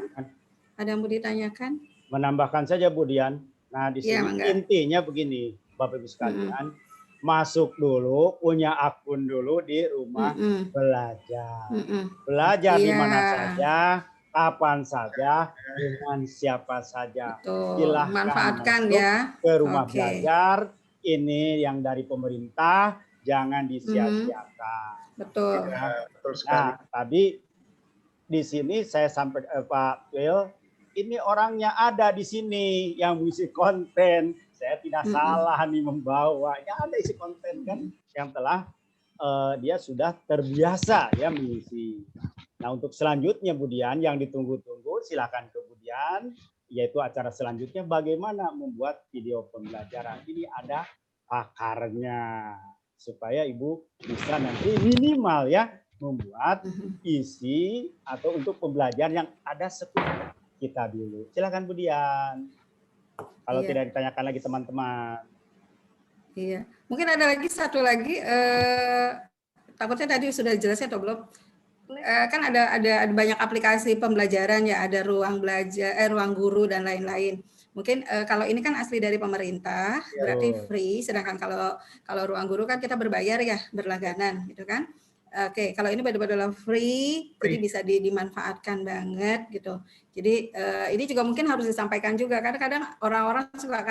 Ada yang mau ditanyakan? Menambahkan saja Bu Dian. Nah di sini intinya begini Bapak Ibu sekalian, masuk dulu, punya akun dulu di rumah belajar. Belajar di mana saja, kapan saja, dengan siapa saja. Silahkan manfaatkan masuk ya ke rumah belajar. Ini yang dari pemerintah, jangan disia-siakan. Betul. Nah tadi di sini saya sampai Pak Will, ini orangnya ada di sini yang mengisi konten. Saya tidak salah nih membawa. Ya ada isi konten kan yang telah dia sudah terbiasa ya mengisi. Nah untuk selanjutnya Bu Dian yang ditunggu-tunggu silakan kemudian yaitu acara selanjutnya bagaimana membuat video pembelajaran. Ini ada pakarnya supaya Ibu bisa nanti minimal ya membuat isi atau untuk pembelajaran yang ada seputar kita dulu. Silakan Bu Dian. Kalau tidak ditanyakan lagi teman-teman. Iya. Mungkin ada lagi satu lagi. Takutnya tadi sudah jelasnya atau belum? Kan ada banyak aplikasi pembelajaran ya. Ada ruang belajar, ruang guru dan lain-lain. Mungkin kalau ini kan asli dari pemerintah, berarti free. Sedangkan kalau ruang guru kan kita berbayar ya, berlangganan, gitu kan? Oke, kalau ini benar-benar free, jadi bisa dimanfaatkan banget gitu. Jadi ini juga mungkin harus disampaikan juga. Kadang-kadang orang-orang suka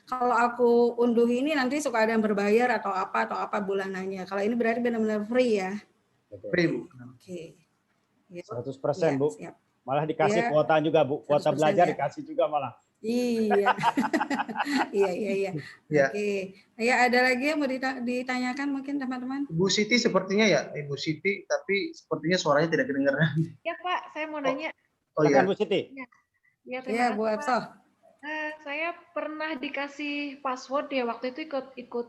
kalau aku unduh ini nanti suka ada yang berbayar atau apa bulanannya. Kalau ini berarti benar-benar free ya. Free Bu. Oke. Ya. 100% Ya, Bu. siap. Malah dikasih Ya, kuota juga Bu, kuota 100% belajar ya. dikasih juga malah. Iya. Iya. Ya. Oke. Ya, ada lagi yang mau ditanyakan mungkin teman-teman? Ibu Siti sepertinya ya, Ibu Siti, tapi sepertinya suaranya tidak kedengaran. Ya Pak, saya mau nanya. Oh Silakan ya. Bu Siti. Ya, Ya, terima Bu kasih Pak. Epso. Saya pernah dikasih password ya waktu itu ikut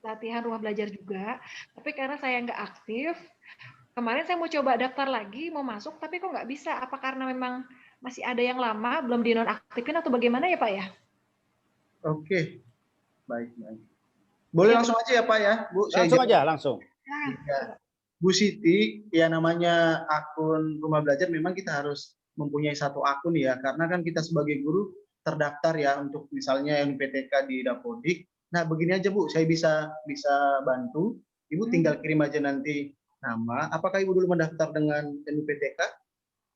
latihan rumah belajar juga. Tapi karena saya nggak aktif, kemarin saya mau coba daftar lagi, mau masuk, tapi kok nggak bisa. Apa karena memang masih ada yang lama, belum dinonaktifin atau bagaimana ya Pak ya? Oke, baik. Boleh langsung aja ya Pak ya, Bu. Saya Langsung jawab. aja, langsung. Ya. Bu Siti, ya namanya akun rumah belajar memang kita harus mempunyai satu akun ya, karena kan kita sebagai guru terdaftar ya untuk misalnya NPTK di Dapodik. Nah begini aja Bu, saya bisa bantu. Ibu tinggal kirim aja nanti nama. Apakah Ibu dulu mendaftar dengan NPTK?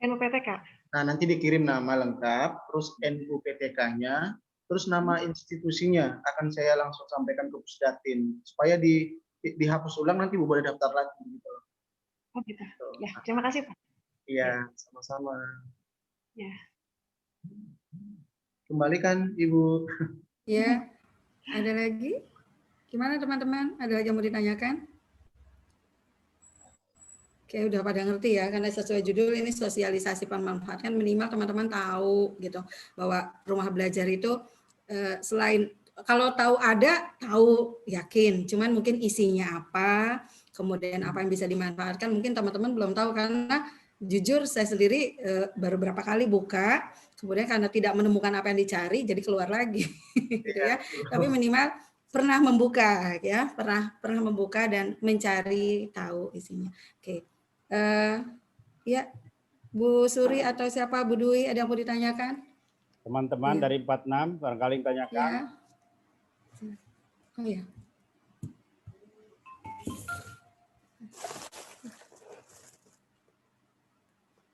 NUPTK. Nah nanti dikirim nama lengkap, terus NUPTK-nya, terus nama institusinya akan saya langsung sampaikan ke Pusdatin supaya dihapus ulang, nanti Bu boleh daftar lagi gitu. Oh gitu. Ya, terima kasih Pak. Iya, sama-sama. Ya. Kembalikan Ibu. Ya. Ada lagi? Gimana teman-teman? Ada lagi yang mau ditanyakan? Oke, udah pada ngerti ya, karena sesuai judul ini sosialisasi pemanfaatan, minimal teman-teman tahu gitu bahwa rumah belajar itu selain kalau tahu ada, tahu yakin, cuman mungkin isinya apa, kemudian apa yang bisa dimanfaatkan, mungkin teman-teman belum tahu karena jujur saya sendiri baru berapa kali buka, kemudian karena tidak menemukan apa yang dicari, jadi keluar lagi, gitu ya. Tapi minimal pernah membuka ya, pernah membuka dan mencari tahu isinya. Oke. Ya, Bu Suri atau siapa, Bu Dwi, ada yang mau ditanyakan? Teman-teman dari 46 barangkali yang tanyakan. Ya. Oh ya.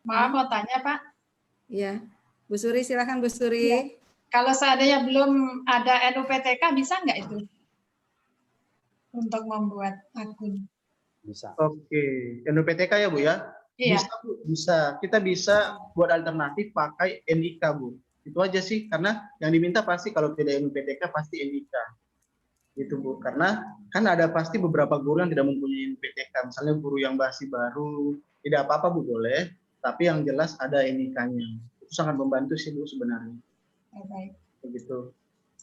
Maaf mau tanya Pak. Ya, Bu Suri silakan Bu Suri. Ya. Kalau seandainya belum ada NUPTK bisa nggak itu untuk membuat akun? Bisa. Oke, NUPTK ya Bu ya? Iya. Bisa Bu, bisa. Kita bisa buat alternatif pakai NIK Bu. Itu aja sih, karena yang diminta pasti kalau tidak NUPTK pasti NIK. Gitu Bu, karena kan ada pasti beberapa guru yang tidak mempunyai NUPTK. Misalnya guru yang masih baru, tidak apa-apa Bu boleh, tapi yang jelas ada NIK-nya. Itu sangat membantu sih Bu sebenarnya. Baik. Begitu.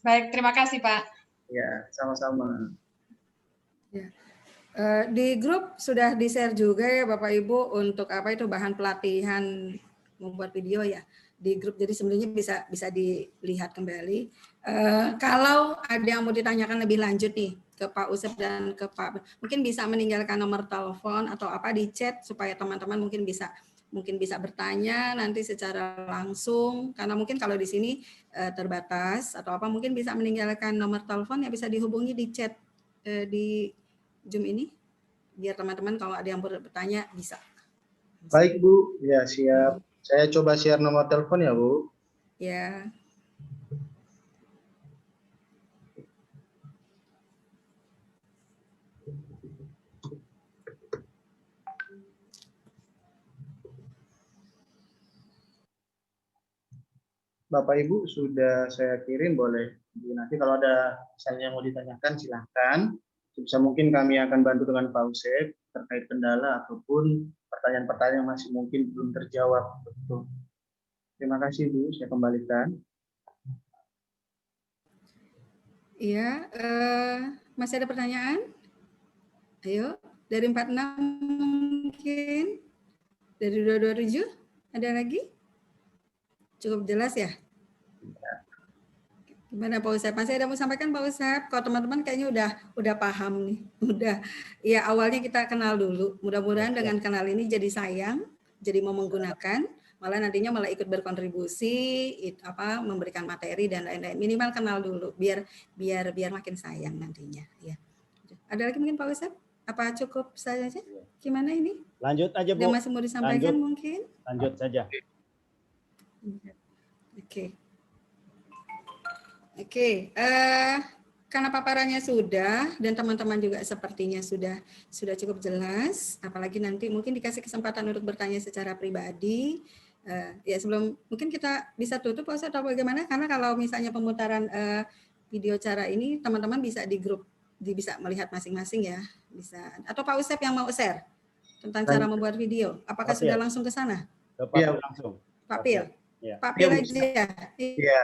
Baik, terima kasih Pak. Ya, sama-sama. Ya. Di grup sudah di-share juga ya Bapak Ibu untuk apa itu bahan pelatihan membuat video ya di grup, jadi sebenarnya bisa dilihat kembali. Kalau ada yang mau ditanyakan lebih lanjut nih ke Pak Usep dan ke Pak, mungkin bisa meninggalkan nomor telepon atau apa di chat supaya teman-teman mungkin bisa bertanya nanti secara langsung, karena mungkin kalau di sini terbatas atau apa, mungkin bisa meninggalkan nomor telepon yang bisa dihubungi di chat di Zoom ini, biar teman-teman kalau ada yang bertanya bisa. Baik Bu, ya siap. Saya coba share nomor telepon ya Bu. Ya. Bapak Ibu sudah saya kirim, boleh. Jadi nanti kalau ada misalnya mau ditanyakan silahkan. Bisa mungkin kami akan bantu dengan Pak Usep terkait kendala ataupun pertanyaan-pertanyaan yang masih mungkin belum terjawab. Betul. Terima kasih Bu, saya kembalikan. Iya, masih ada pertanyaan? Ayo, dari 46 mungkin, dari 227 ada lagi? Cukup jelas ya? Gimana Pak Usep? Masih ada mau sampaikan Pak Usep? Kalau teman-teman kayaknya udah paham nih, udah. Ya awalnya kita kenal dulu. Mudah-mudahan dengan kenal ini jadi sayang, jadi mau menggunakan, malah nantinya malah ikut berkontribusi, memberikan materi dan lain-lain. Minimal kenal dulu, biar makin sayang nantinya. Ya. Ada lagi mungkin Pak Usep? Apa cukup saja? Gimana ini? Lanjut aja Bu. Ada masih mau disampaikan mungkin? Lanjut saja. Oke. karena paparannya sudah dan teman-teman juga sepertinya sudah cukup jelas, apalagi nanti mungkin dikasih kesempatan untuk bertanya secara pribadi. Ya sebelum mungkin kita bisa tutup Pak Ustadz atau bagaimana, karena kalau misalnya pemutaran video cara ini teman-teman bisa di grup, bisa melihat masing-masing ya, bisa. Atau Pak Ustadz yang mau share tentang cara membuat video, apakah sudah langsung ke sana? Iya, langsung. Pak Pil, ya. Pak Pil aja ya. Iya.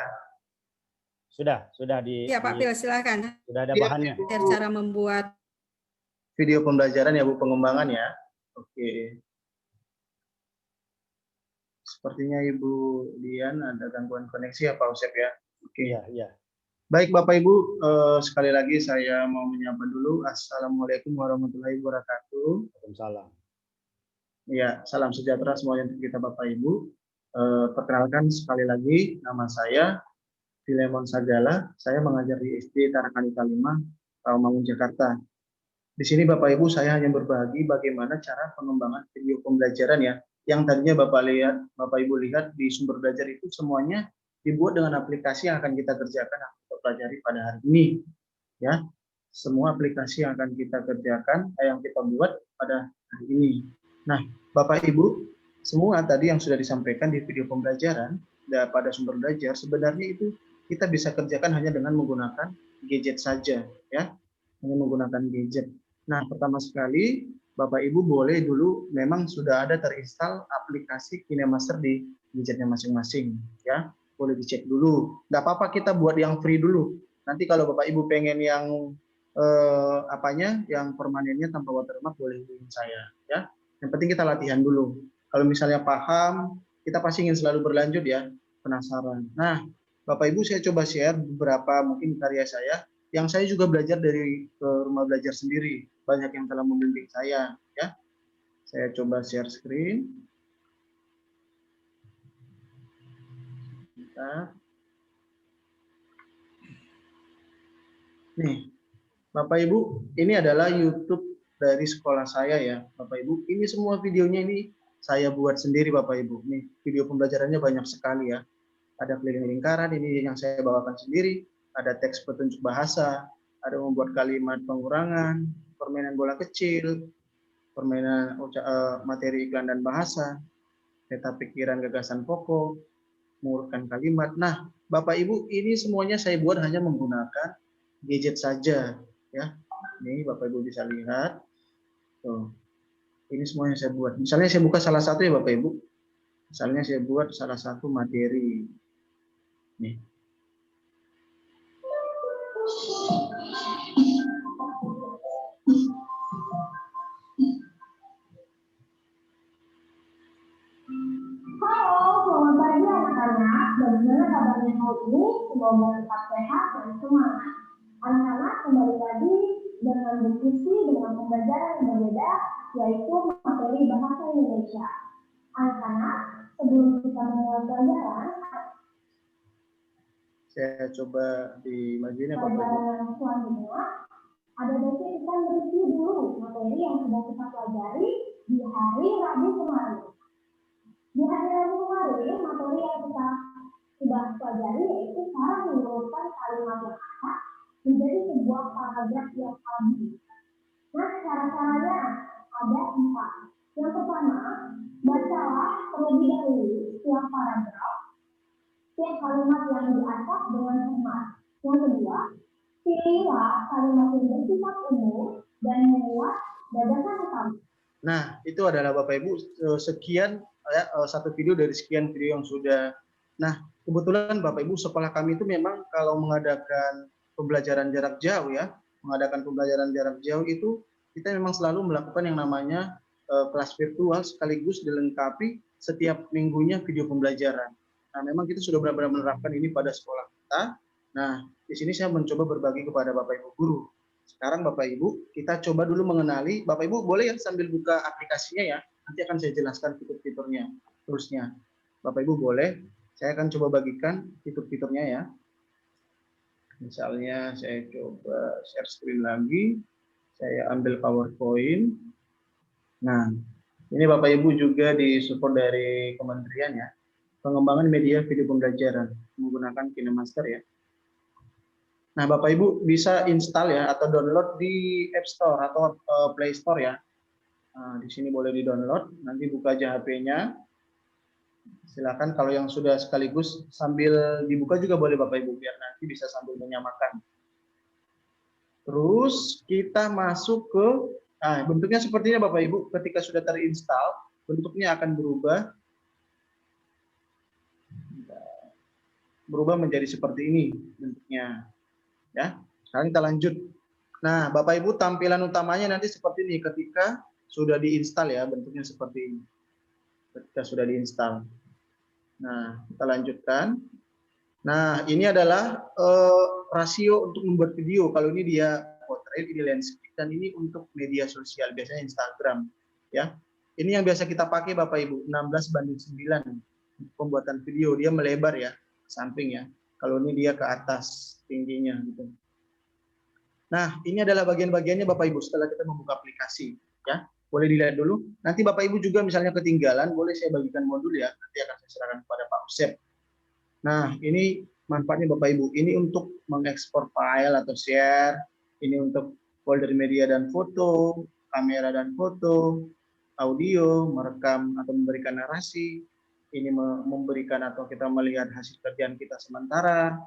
Sudah di. Iya Pak Pil, silakan. Sudah ada bahannya. Cara membuat video pembelajaran ya Bu, pengembangan ya. Oke. Sepertinya Ibu Dian ada gangguan koneksi ya Pak Usep ya. Oke. Iya. Baik Bapak Ibu, sekali lagi saya mau menyapa dulu. Assalamualaikum warahmatullahi wabarakatuh. Waalaikumsalam. Ya, salam sejahtera semuanya untuk kita Bapak Ibu. Perkenalkan sekali lagi, nama saya Filemon Sagala. Saya mengajar di SD Tarakanita 5, Rawamangun, Jakarta. Di sini Bapak Ibu saya hanya berbagi bagaimana cara pengembangan video pembelajaran ya. Yang tadinya Bapak Ibu lihat di sumber belajar itu semuanya dibuat dengan aplikasi yang akan kita kerjakan atau kita pelajari pada hari ini. Ya, semua aplikasi yang akan kita kerjakan, yang kita buat pada hari ini. Nah, Bapak Ibu, semua tadi yang sudah disampaikan di video pembelajaran pada sumber belajar sebenarnya itu kita bisa kerjakan hanya dengan menggunakan gadget saja, ya, hanya menggunakan gadget. Nah, pertama sekali Bapak Ibu boleh dulu memang sudah ada terinstall aplikasi KineMaster di gadgetnya masing-masing, ya, boleh dicek dulu. Nggak apa-apa kita buat yang free dulu. Nanti kalau Bapak Ibu pengen yang yang permanennya tanpa watermark boleh hubungi saya, ya. Yang penting kita latihan dulu. Kalau misalnya paham, kita pasti ingin selalu berlanjut ya, penasaran. Nah, Bapak Ibu saya coba share beberapa mungkin karya saya, yang saya juga belajar dari rumah belajar sendiri. Banyak yang telah membimbing saya, ya. Saya coba share screen. Nih, Bapak Ibu, ini adalah YouTube dari sekolah saya ya, Bapak Ibu. Ini semua videonya ini saya buat sendiri, Bapak Ibu. Nih, video pembelajarannya banyak sekali ya. Ada keliling lingkaran, ini yang saya bawakan sendiri. Ada teks petunjuk bahasa, ada membuat kalimat pengurangan, permainan bola kecil, permainan materi iklan dan bahasa, peta pikiran gagasan pokok, mengurutkan kalimat. Nah, Bapak Ibu, ini semuanya saya buat hanya menggunakan gadget saja, ya. Ini Bapak Ibu bisa lihat. Tuh. Ini semuanya saya buat. Misalnya saya buka salah satu ya Bapak Ibu. Misalnya saya buat salah satu materi. Nih. Halo, selamat pagi anak-anak. Bagaimana kabarnya hari ini? Semoga tetap sehat dan semangat. Anak-anak kembali lagi dengan diskusi dengan pembelajaran yang berbeda, yaitu materi bahasa Indonesia. Anak-anak, sebelum kita memulai pelajaran, saya coba dimajuin ya Bapak Ibu. Pelajaran selanjutnya, ada baiknya kita mereview dulu materi yang sudah kita pelajari di hari Rabu kemarin. Di hari Rabu kemarin, materi yang kita sudah pelajari yaitu cara mengurutkan kalimat yang ada menjadi sebuah paragraf yang rapi. Nah, cara-caranya ada 4. Yang pertama, bacalah terlebih dahulu setiap paragraf, setiap kalimat yang diatas dengan cermat. Yang kedua, pilihlah kalimat yang bersifat umum dan memuat gagasan utama. Nah, itu adalah Bapak Ibu sekian ya, satu video dari sekian video yang sudah. Nah, kebetulan Bapak Ibu sekolah kami itu memang kalau mengadakan pembelajaran jarak jauh ya, itu kita memang selalu melakukan yang namanya kelas virtual sekaligus dilengkapi setiap minggunya video pembelajaran. Nah, memang kita sudah benar-benar menerapkan ini pada sekolah kita. Nah, di sini saya mencoba berbagi kepada Bapak Ibu guru. Sekarang Bapak Ibu, kita coba dulu mengenali. Bapak Ibu boleh ya sambil buka aplikasinya ya. Nanti akan saya jelaskan fitur-fiturnya terusnya. Bapak Ibu boleh, saya akan coba bagikan fitur-fiturnya ya. Misalnya saya coba share screen lagi. Saya ambil PowerPoint. Nah, ini Bapak Ibu juga disupport dari kementerian ya. Pengembangan media video pembelajaran menggunakan KineMaster ya. Nah, Bapak Ibu bisa install ya atau download di App Store atau Play Store ya. Nah, di sini boleh di-download, nanti buka aja HP-nya. Silakan kalau yang sudah sekaligus sambil dibuka juga boleh Bapak Ibu, biar nanti bisa sambil menyamakan. Terus kita masuk ke, nah bentuknya sepertinya Bapak Ibu, ketika sudah terinstall, bentuknya akan berubah menjadi seperti ini bentuknya. Ya, sekarang kita lanjut. Nah, Bapak Ibu tampilan utamanya nanti seperti ini ketika sudah diinstal ya, bentuknya seperti ini. Ketika sudah diinstal. Nah, kita lanjutkan. Nah, ini adalah rasio untuk membuat video. Kalau ini dia portrait, ini landscape, dan ini untuk media sosial, biasanya Instagram. Ya, ini yang biasa kita pakai Bapak Ibu, 16:9 untuk pembuatan video. Dia melebar ya, samping ya. Kalau ini dia ke atas tingginya gitu. Nah, ini adalah bagian-bagiannya Bapak Ibu setelah kita membuka aplikasi ya. Boleh dilihat dulu. Nanti Bapak Ibu juga misalnya ketinggalan, boleh saya bagikan modul ya. Nanti akan saya serahkan kepada Pak Usep. Nah, ini manfaatnya Bapak Ibu. Ini untuk mengekspor file atau share. Ini untuk folder media dan foto, kamera dan foto, audio, merekam atau memberikan narasi. Ini memberikan atau kita melihat hasil kerjaan kita sementara.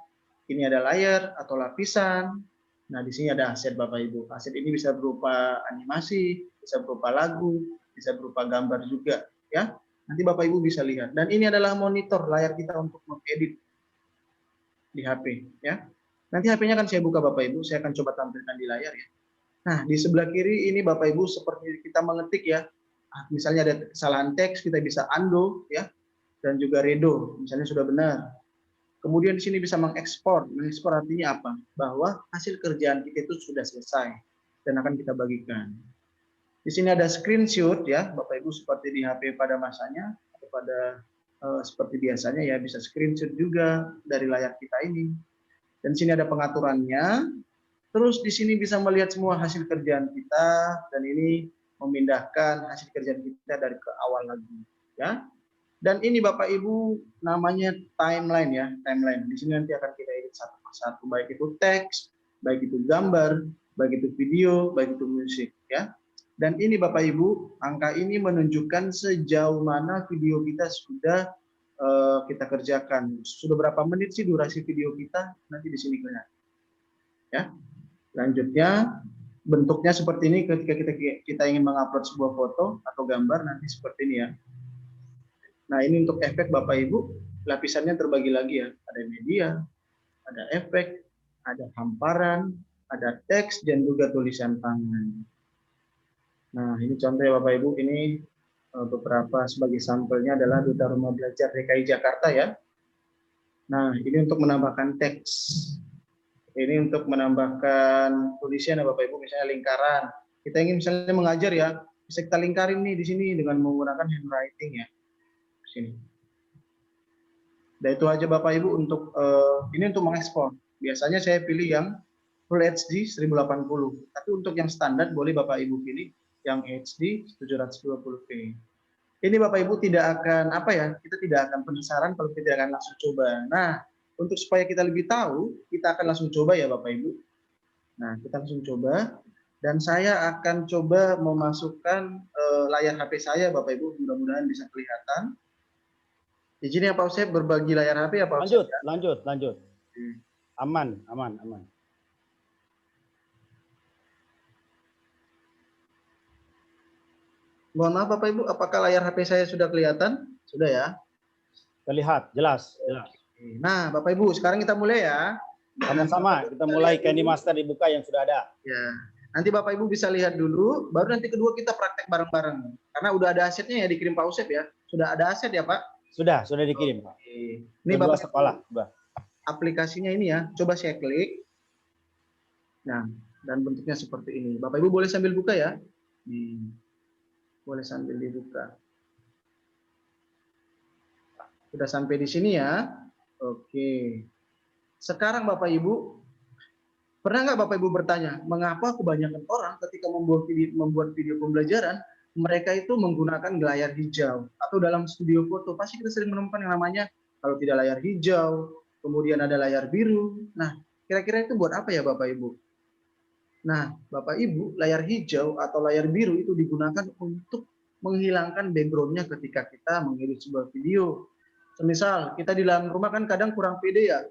Ini ada layer atau lapisan. Nah, di sini ada aset Bapak Ibu. Aset ini bisa berupa animasi, bisa berupa lagu, bisa berupa gambar juga, ya. Nanti Bapak Ibu bisa lihat. Dan ini adalah monitor layar kita untuk mengedit di HP, ya. Nanti HP-nya akan saya buka Bapak Ibu, saya akan coba tampilkan di layar ya. Nah, di sebelah kiri ini Bapak Ibu seperti kita mengetik ya. Misalnya ada kesalahan teks, kita bisa undo ya. Dan juga redo, misalnya sudah benar. Kemudian di sini bisa mengekspor. Mengekspor artinya apa? Bahwa hasil kerjaan kita itu sudah selesai dan akan kita bagikan. Di sini ada screenshot ya, Bapak Ibu seperti di HP pada masanya atau pada seperti biasanya ya, bisa screenshot juga dari layar kita ini. Dan di sini ada pengaturannya. Terus di sini bisa melihat semua hasil kerjaan kita dan ini memindahkan hasil kerjaan kita dari ke awal lagi ya. Dan ini Bapak Ibu namanya timeline ya, timeline. Di sini nanti akan kita edit satu persatu, baik itu teks, baik itu gambar, baik itu video, baik itu musik ya. Dan ini Bapak Ibu, angka ini menunjukkan sejauh mana video kita sudah kita kerjakan. Sudah berapa menit sih durasi video kita? Nanti di sini kelihatan. Ya. Selanjutnya bentuknya seperti ini ketika kita ingin mengupload sebuah foto atau gambar nanti seperti ini ya. Nah, ini untuk efek Bapak Ibu, lapisannya terbagi lagi ya. Ada media, ada efek, ada hamparan, ada teks, dan juga tulisan tangan. Nah, ini contoh ya Bapak Ibu, ini beberapa sebagai sampelnya adalah Duta Rumah Belajar DKI Jakarta ya. Nah, ini untuk menambahkan teks. Ini untuk menambahkan tulisan ya Bapak Ibu, misalnya lingkaran. Kita ingin misalnya mengajar ya, bisa kita lingkarin nih di sini dengan menggunakan handwriting ya. Sini. Dan itu aja Bapak Ibu untuk ini untuk mengekspor. Biasanya saya pilih yang Full HD 1080. Tapi untuk yang standar boleh Bapak Ibu pilih yang HD 720p. Ini Bapak Ibu tidak akan apa ya? Kita tidak akan penasaran kalau kita akan langsung coba. Nah, untuk supaya kita lebih tahu, kita akan langsung coba ya Bapak Ibu. Nah, kita langsung coba. Dan saya akan coba memasukkan layar HP saya Bapak Ibu. Mudah-mudahan bisa kelihatan. Izin ya Pak Usep berbagi layar HP ya Pak Usep? Lanjut. Aman. Mohon maaf Bapak Ibu, apakah layar HP saya sudah kelihatan? Sudah ya? Terlihat, jelas. Nah Bapak Ibu, sekarang kita mulai ya. Sama-sama, kita mulai Candy Master dibuka yang sudah ada. Ya, nanti Bapak Ibu bisa lihat dulu, baru nanti kedua kita praktek bareng-bareng. Karena udah ada asetnya ya dikirim Pak Usep ya. Sudah ada aset ya Pak? Sudah dikirim Pak. Ini Bapak sekolah. Aplikasinya ini ya, coba saya klik. Nah, dan bentuknya seperti ini. Bapak Ibu boleh sambil buka ya. Boleh sambil dibuka. Sudah sampai di sini ya. Oke. Sekarang Bapak Ibu, pernah nggak Bapak Ibu bertanya, mengapa kebanyakan orang ketika membuat video pembelajaran, mereka itu menggunakan layar hijau atau dalam studio foto pasti kita sering menemukan yang namanya kalau tidak layar hijau, kemudian ada layar biru. Nah, Kira-kira itu buat apa ya Bapak Ibu? Nah, Bapak Ibu, layar hijau atau layar biru itu digunakan untuk menghilangkan background-nya ketika kita mengedit sebuah video. Semisal kita di dalam rumah kan kadang kurang pede ya.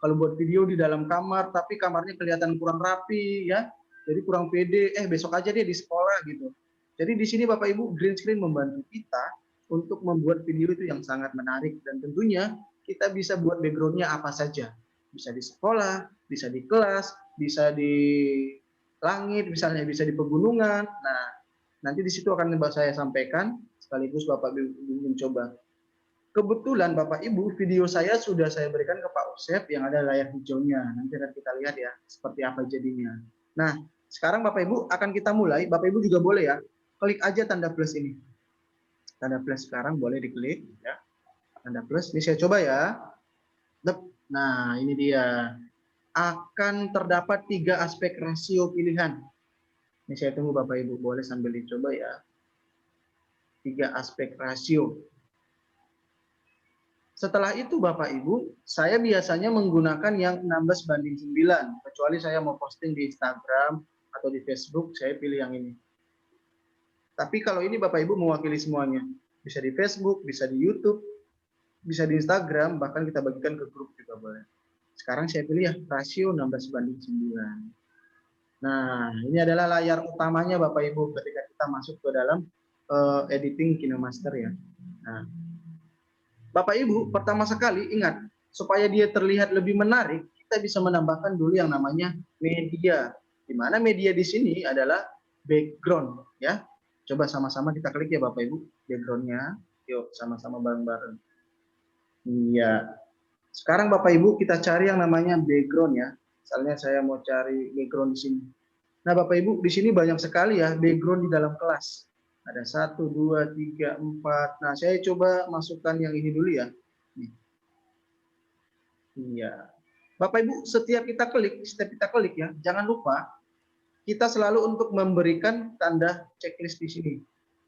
Kalau buat video di dalam kamar, tapi kamarnya kelihatan kurang rapi ya. Jadi kurang pede, besok aja dia di sekolah gitu. Jadi di sini Bapak Ibu, green screen membantu kita untuk membuat video itu yang sangat menarik. Dan tentunya kita bisa buat background-nya apa saja. Bisa di sekolah, bisa di kelas, bisa di langit, misalnya bisa di pegunungan. Nah, nanti di situ akan saya sampaikan, sekaligus Bapak Ibu mencoba. Kebetulan Bapak Ibu, video saya sudah saya berikan ke Pak Usep yang ada layar hijaunya. Nanti akan kita lihat ya, seperti apa jadinya. Nah, sekarang Bapak Ibu akan kita mulai. Bapak Ibu juga boleh ya, klik aja tanda plus ini. Tanda plus sekarang boleh diklik ya. Tanda plus, ini saya coba ya. Nah, ini dia. Akan terdapat 3 aspek rasio pilihan. Ini saya tunggu Bapak Ibu, boleh sambil dicoba ya. 3 aspek rasio. Setelah itu Bapak Ibu, saya biasanya menggunakan yang 16:9, kecuali saya mau posting di Instagram atau di Facebook, saya pilih yang ini. Tapi kalau ini Bapak Ibu mewakili semuanya. Bisa di Facebook, bisa di YouTube, bisa di Instagram, bahkan kita bagikan ke grup juga boleh. Sekarang saya pilih ya rasio 16:9. Nah, ini adalah layar utamanya Bapak Ibu ketika kita masuk ke dalam editing KinoMaster ya. Nah, Bapak Ibu, pertama sekali ingat, supaya dia terlihat lebih menarik, kita bisa menambahkan dulu yang namanya media. Di mana media di sini adalah background ya. Coba sama-sama kita klik ya Bapak Ibu, background-nya. Yuk sama-sama bareng-bareng. Iya. Sekarang Bapak Ibu kita cari yang namanya background ya. Misalnya saya mau cari background di sini. Nah Bapak Ibu di sini banyak sekali ya background di dalam kelas. Ada 1, 2, 3, 4. Nah saya coba masukkan yang ini dulu ya. Nih. Iya. Bapak Ibu setiap kita klik ya, jangan lupa kita selalu untuk memberikan tanda checklist di sini.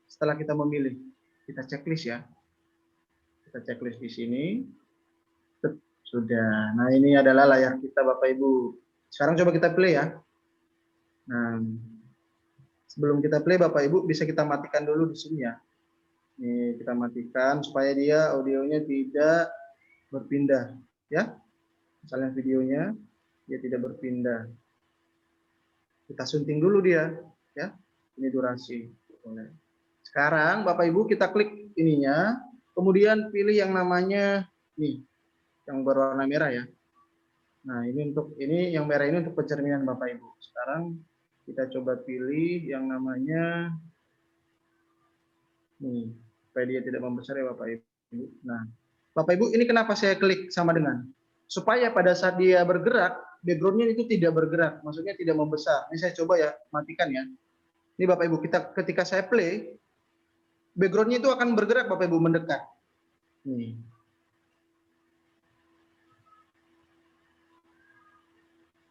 Setelah kita memilih, kita checklist ya. Kita checklist di sini. Sudah. Nah, ini adalah layar kita Bapak Ibu. Sekarang coba kita play ya. Nah, sebelum kita play Bapak Ibu bisa kita matikan dulu di sini ya. Ini kita matikan supaya dia audionya tidak berpindah ya. Misalnya videonya dia tidak berpindah. Kita sunting dulu dia ya. Ini durasi. Sekarang Bapak Ibu kita klik ininya, kemudian pilih yang namanya nih, yang berwarna merah ya. Nah, ini yang merah ini untuk pencerminan Bapak Ibu. Sekarang kita coba pilih yang namanya nih, supaya dia tidak membesar ya Bapak Ibu. Nah, Bapak Ibu ini kenapa saya klik sama dengan? Supaya pada saat dia bergerak, background-nya itu tidak bergerak, maksudnya tidak membesar. Ini saya coba ya, matikan ya. Ini Bapak Ibu, ketika saya play, background-nya itu akan bergerak Bapak Ibu, mendekat. Nih.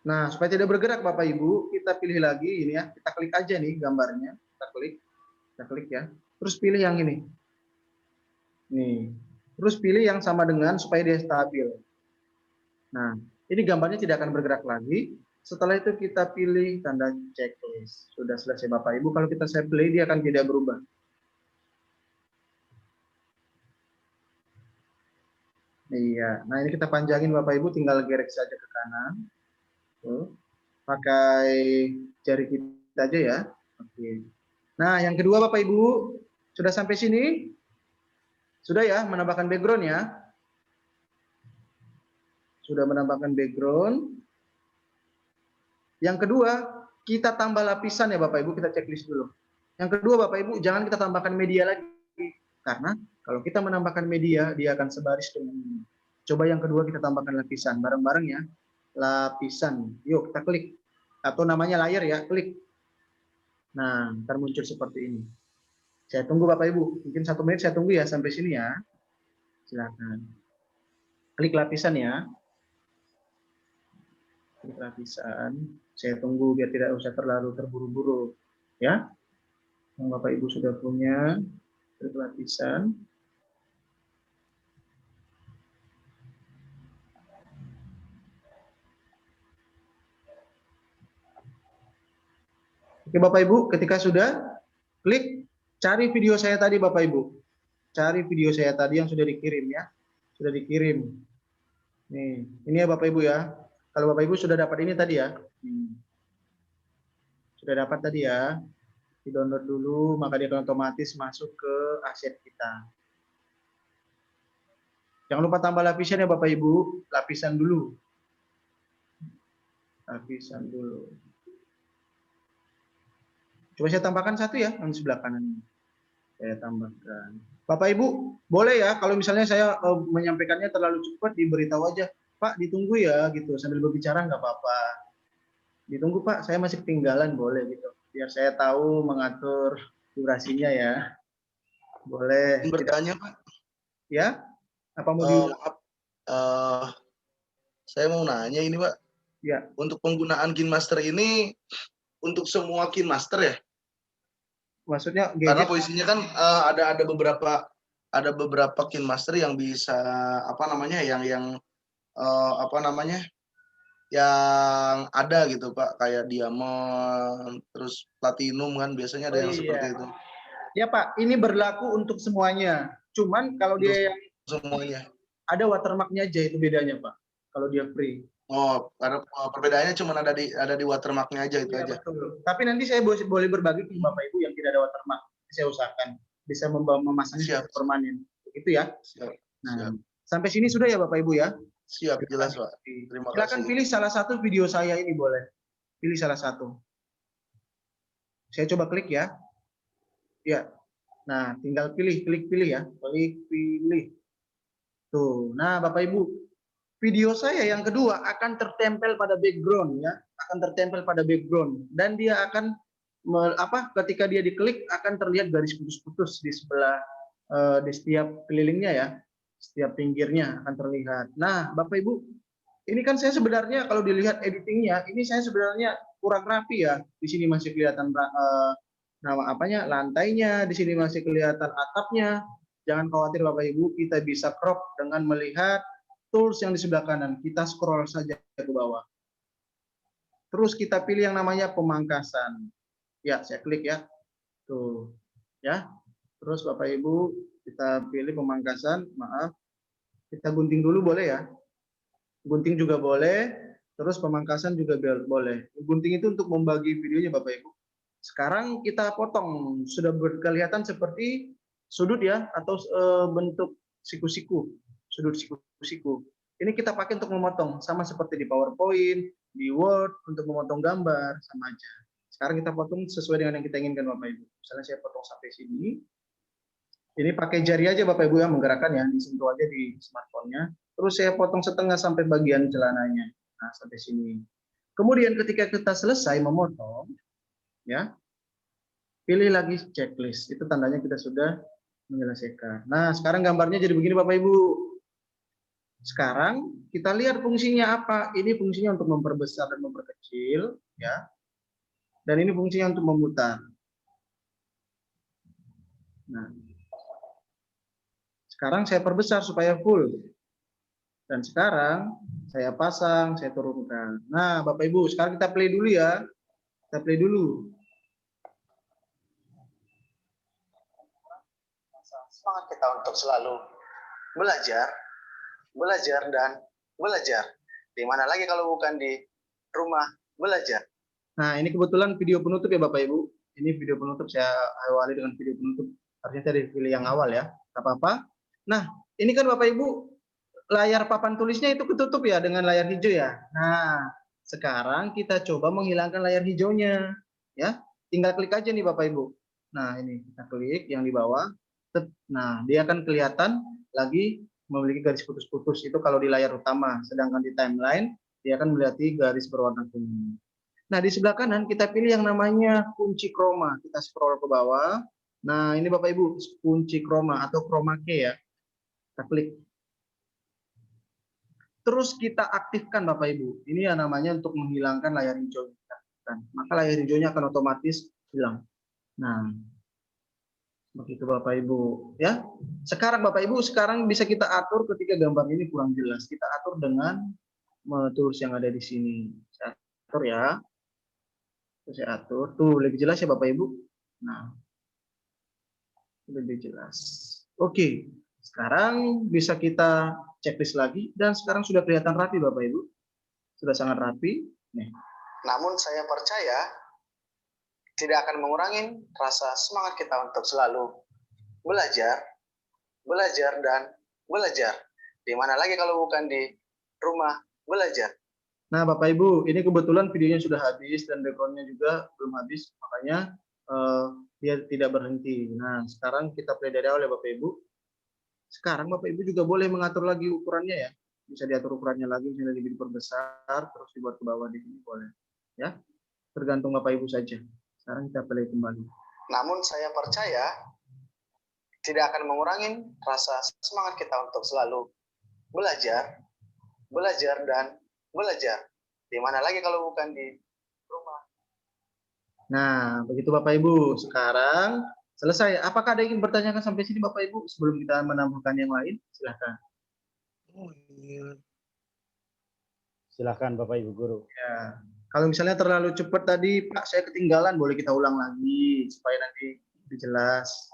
Nah, supaya tidak bergerak Bapak Ibu, kita pilih lagi ini ya. Kita klik aja nih gambarnya. Kita klik ya. Terus pilih yang ini. Nih. Terus pilih yang sama dengan supaya dia stabil. Nah, ini gambarnya tidak akan bergerak lagi. Setelah itu kita pilih tanda checklist. Sudah selesai Bapak Ibu. Kalau kita saya play, dia akan tidak berubah. Iya. Nah, ini kita panjangin Bapak Ibu, tinggal gerek saja ke kanan. Tuh. Pakai jari kita aja ya. Oke. Nah, yang kedua Bapak Ibu, sudah sampai sini? Sudah ya, menambahkan background ya. Sudah menambahkan background. Yang kedua, kita tambah lapisan ya Bapak Ibu, kita checklist dulu. Yang kedua Bapak Ibu, jangan kita tambahkan media lagi. Karena kalau kita menambahkan media, dia akan sebaris dengan ini. Coba yang kedua kita tambahkan lapisan, bareng-bareng ya. Lapisan, yuk kita klik. Atau namanya layar ya, klik. Nah, ntar muncul seperti ini. Saya tunggu Bapak Ibu, mungkin 1 menit saya tunggu ya sampai sini ya. Silakan. Klik lapisan ya. Klik lapisan. Saya tunggu biar tidak usah terlalu terburu-buru. Ya. Yang Bapak Ibu sudah punya, klik lapisan. Oke Bapak Ibu, ketika sudah, klik cari video saya tadi Bapak Ibu. Cari video saya tadi yang sudah dikirim ya. Sudah dikirim. Nih, ini ya Bapak Ibu ya. Kalau Bapak Ibu sudah dapat ini tadi ya. Sudah dapat tadi ya. Di-download dulu, maka dia akan otomatis masuk ke aset kita. Jangan lupa tambah lapisan ya Bapak Ibu. Lapisan dulu. Lapisan dulu. Coba saya tambahkan satu ya, yang sebelah kanan. Saya tambahkan. Bapak Ibu, boleh ya kalau misalnya saya menyampaikannya terlalu cepat, diberitahu aja. Pak, ditunggu ya gitu. Sambil berbicara nggak apa-apa. Ditunggu Pak, saya masih ketinggalan, boleh gitu. Biar saya tahu mengatur durasinya ya. Boleh. Bertanya Pak. Ya? Apa mau saya mau nanya ini Pak. Ya. Untuk penggunaan KineMaster ini untuk semua KineMaster ya? Maksudnya karena posisinya kan ada beberapa KineMaster yang bisa yang ada gitu Pak, kayak diamond terus platinum kan biasanya ada yang seperti itu. Ya Pak, ini berlaku untuk semuanya. Cuman kalau dia yang semuanya ada watermarknya aja, itu bedanya Pak. Kalau dia free. Oh, karena perbedaannya cuma ada di watermarknya aja itu ya, aja. Betul. Tapi nanti saya boleh berbagi ke Bapak Ibu yang tidak ada watermark. Saya usahakan bisa memasangnya permanen. Begitu ya. Siap. Nah, sampai sini sudah ya Bapak Ibu ya. Siap, jelas Pak. Terima Silakan kasih. pilih salah satu video saya ini boleh. Pilih salah satu. Saya coba klik ya. Ya. Nah, tinggal klik pilih ya. Klik pilih. Tuh. Nah, Bapak Ibu, video saya yang kedua akan tertempel pada background ya, akan tertempel pada background dan dia akan ketika dia diklik akan terlihat garis putus-putus di sebelah di setiap kelilingnya ya, setiap pinggirnya akan terlihat. Nah, Bapak Ibu, ini kan saya sebenarnya kalau dilihat editingnya, ini saya sebenarnya kurang rapi ya. Di sini masih kelihatan lantainya, di sini masih kelihatan atapnya. Jangan khawatir Bapak Ibu, kita bisa crop dengan melihat tools yang di sebelah kanan, kita scroll saja ke bawah. Terus kita pilih yang namanya pemangkasan. Ya, saya klik ya. Tuh. Ya. Terus Bapak Ibu, kita pilih pemangkasan, maaf. Kita gunting dulu boleh ya. Gunting juga boleh, terus pemangkasan juga boleh. Gunting itu untuk membagi videonya Bapak Ibu. Sekarang kita potong, sudah kelihatan seperti sudut ya, atau bentuk siku-siku. Sudut siku-siku. Ini kita pakai untuk memotong, sama seperti di PowerPoint, di Word, untuk memotong gambar, sama aja. Sekarang kita potong sesuai dengan yang kita inginkan Bapak Ibu. Misalnya saya potong sampai sini. Ini pakai jari aja Bapak Ibu ya, menggerakkan ya, disentuh aja di smartphone-nya. Terus saya potong setengah sampai bagian celananya. Nah, sampai sini. Kemudian ketika kita selesai memotong, ya, pilih lagi checklist. Itu tandanya kita sudah menyelesaikan. Nah, sekarang gambarnya jadi begini Bapak Ibu. Sekarang kita lihat fungsinya apa. Ini fungsinya untuk memperbesar dan memperkecil, ya. Dan ini fungsinya untuk memutar. Nah, sekarang saya perbesar supaya full. Dan sekarang saya pasang, saya turunkan. Nah, Bapak Ibu, sekarang kita play dulu ya. Kita play dulu. Semangat kita untuk selalu belajar dan belajar. Di mana lagi kalau bukan di rumah belajar. Nah, ini kebetulan video penutup ya Bapak Ibu. Ini video penutup, saya awali dengan video penutup. Harusnya saya pilih yang awal ya, tak apa-apa. Nah, ini kan Bapak Ibu, layar papan tulisnya itu ketutup ya dengan layar hijau ya. Nah, sekarang kita coba menghilangkan layar hijaunya. Ya, tinggal klik aja nih Bapak Ibu. Nah, ini kita klik yang di bawah. Nah, dia akan kelihatan lagi memiliki garis putus-putus. Itu kalau di layar utama. Sedangkan di timeline, dia akan melihat garis berwarna kuning. Nah, di sebelah kanan kita pilih yang namanya kunci chroma. Kita scroll ke bawah. Nah, ini Bapak Ibu, kunci chroma atau chroma key ya. Kita klik. Terus kita aktifkan Bapak Ibu. Ini yang namanya untuk menghilangkan layar hijau. Maka layar hijaunya akan otomatis hilang. Nah, begitu Bapak Ibu ya. Sekarang Bapak Ibu, sekarang bisa kita atur ketika gambar ini kurang jelas. Kita atur dengan tools yang ada di sini. Saya atur ya. Saya atur. Tuh, lebih jelas ya Bapak Ibu. Nah, lebih jelas. Oke, sekarang bisa kita checklist lagi dan sekarang sudah kelihatan rapi Bapak Ibu. Sudah sangat rapi. Nih. Namun saya percaya tidak akan mengurangi rasa semangat kita untuk selalu belajar, belajar dan belajar. Di mana lagi kalau bukan di rumah belajar. Nah, Bapak Ibu, ini kebetulan videonya sudah habis dan backgroundnya juga belum habis, makanya dia tidak berhenti. Nah, sekarang kita play dari awal ya Bapak Ibu. Sekarang Bapak Ibu juga boleh mengatur lagi ukurannya ya. Bisa diatur ukurannya lagi, misalnya lebih diperbesar, terus dibuat ke bawah di sini boleh. Ya, tergantung Bapak Ibu saja. Sekarang kita play kembali. Namun saya percaya tidak akan mengurangi rasa semangat kita untuk selalu belajar, belajar dan belajar. Di mana lagi kalau bukan di rumah. Nah, begitu Bapak Ibu. Sekarang selesai. Apakah ada yang ingin bertanyakan sampai sini Bapak Ibu sebelum kita menambahkan yang lain? Silakan. Oh, iya. Silakan Bapak Ibu Guru. Ya. Kalau misalnya terlalu cepat tadi, Pak, saya ketinggalan, boleh kita ulang lagi supaya nanti lebih jelas.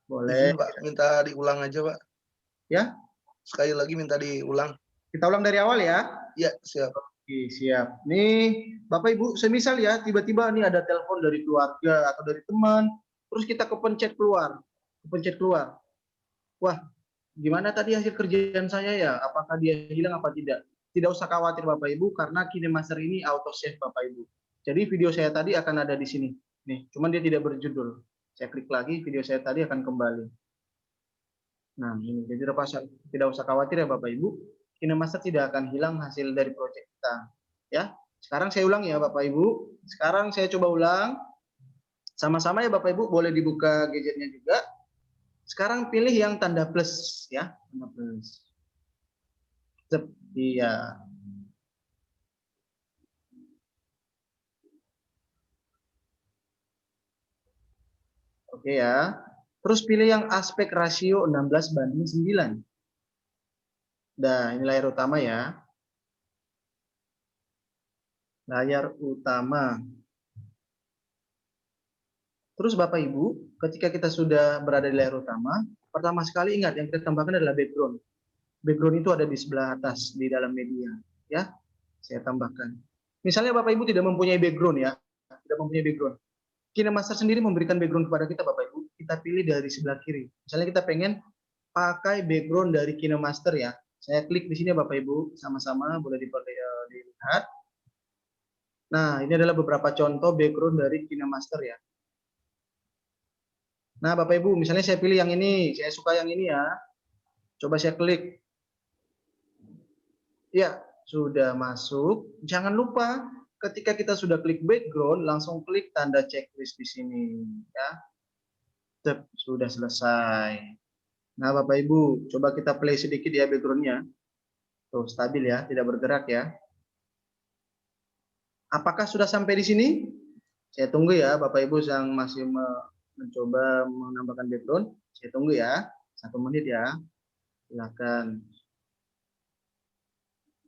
Boleh. Pak, minta diulang aja, Pak. Ya? Sekali lagi minta diulang. Kita ulang dari awal ya? Ya, siap. Oke, siap. Nih, Bapak Ibu, semisal ya, tiba-tiba nih ada telepon dari keluarga atau dari teman, terus kita kepencet keluar. Wah, gimana tadi hasil kerjaan saya ya? Apakah dia hilang apa tidak? Tidak usah khawatir Bapak Ibu, karena KineMaster ini auto save Bapak Ibu. Jadi video saya tadi akan ada di sini. Nih, cuman dia tidak berjudul. Saya klik lagi, video saya tadi akan kembali. Nah, ini jadi tidak usah khawatir ya Bapak Ibu. KineMaster tidak akan hilang hasil dari proyek kita. Ya, sekarang saya ulang ya Bapak Ibu. Sekarang saya coba ulang. Sama-sama ya Bapak Ibu, boleh dibuka gadgetnya juga. Sekarang pilih yang tanda plus ya, tanda plus. Iya. Oke ya. Terus pilih yang aspek rasio 16:9. Nah, ini layar utama ya. Layar utama. Terus Bapak Ibu, ketika kita sudah berada di layar utama, pertama sekali ingat yang kita tambahkan adalah background. Background itu ada di sebelah atas di dalam media, ya. Saya tambahkan. Misalnya Bapak Ibu tidak mempunyai background ya, tidak mempunyai background. KineMaster sendiri memberikan background kepada kita Bapak Ibu. Kita pilih dari sebelah kiri. Misalnya kita pengen pakai background dari KineMaster ya. Saya klik di sini Bapak Ibu, sama-sama boleh dilihat. Nah, ini adalah beberapa contoh background dari KineMaster ya. Nah, Bapak Ibu, misalnya saya pilih yang ini, saya suka yang ini ya. Coba saya klik. Ya, sudah masuk. Jangan lupa ketika kita sudah klik background, langsung klik tanda checklist di sini ya. Sudah selesai. Nah, Bapak Ibu, coba kita play sedikit ya backgroundnya. Tuh, stabil ya, tidak bergerak ya. Apakah sudah sampai di sini? Saya tunggu ya, Bapak Ibu yang masih mencoba menambahkan background. Saya tunggu ya, 1 menit ya. Silakan.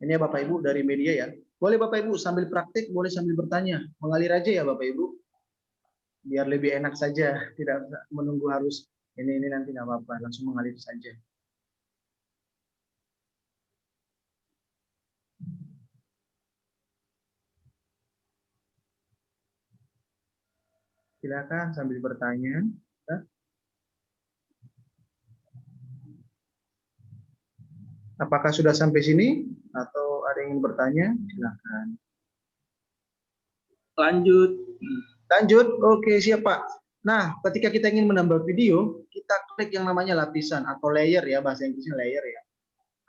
Ini ya Bapak Ibu dari media ya. Boleh Bapak Ibu sambil praktik, boleh sambil bertanya. Mengalir aja ya Bapak Ibu. Biar lebih enak saja, tidak menunggu harus ini nanti nggak apa-apa, langsung mengalir saja. Silakan sambil bertanya. Apakah sudah sampai sini atau ada yang ingin bertanya? Silakan. Lanjut. Lanjut. Oke, siap Pak. Nah, ketika kita ingin menambah video, kita klik yang namanya lapisan atau layer ya, bahasa Inggrisnya layer ya.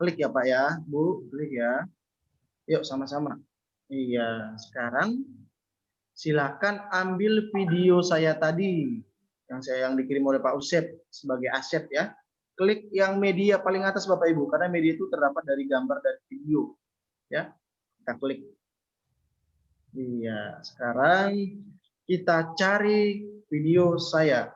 Klik ya Pak ya, Bu, klik ya. Yuk sama-sama. Iya, sekarang silakan ambil video saya tadi yang dikirim oleh Pak Usep sebagai aset ya. Klik yang media paling atas Bapak Ibu, karena media itu terdapat dari gambar dan video. Ya, kita klik. Iya, sekarang kita cari video saya.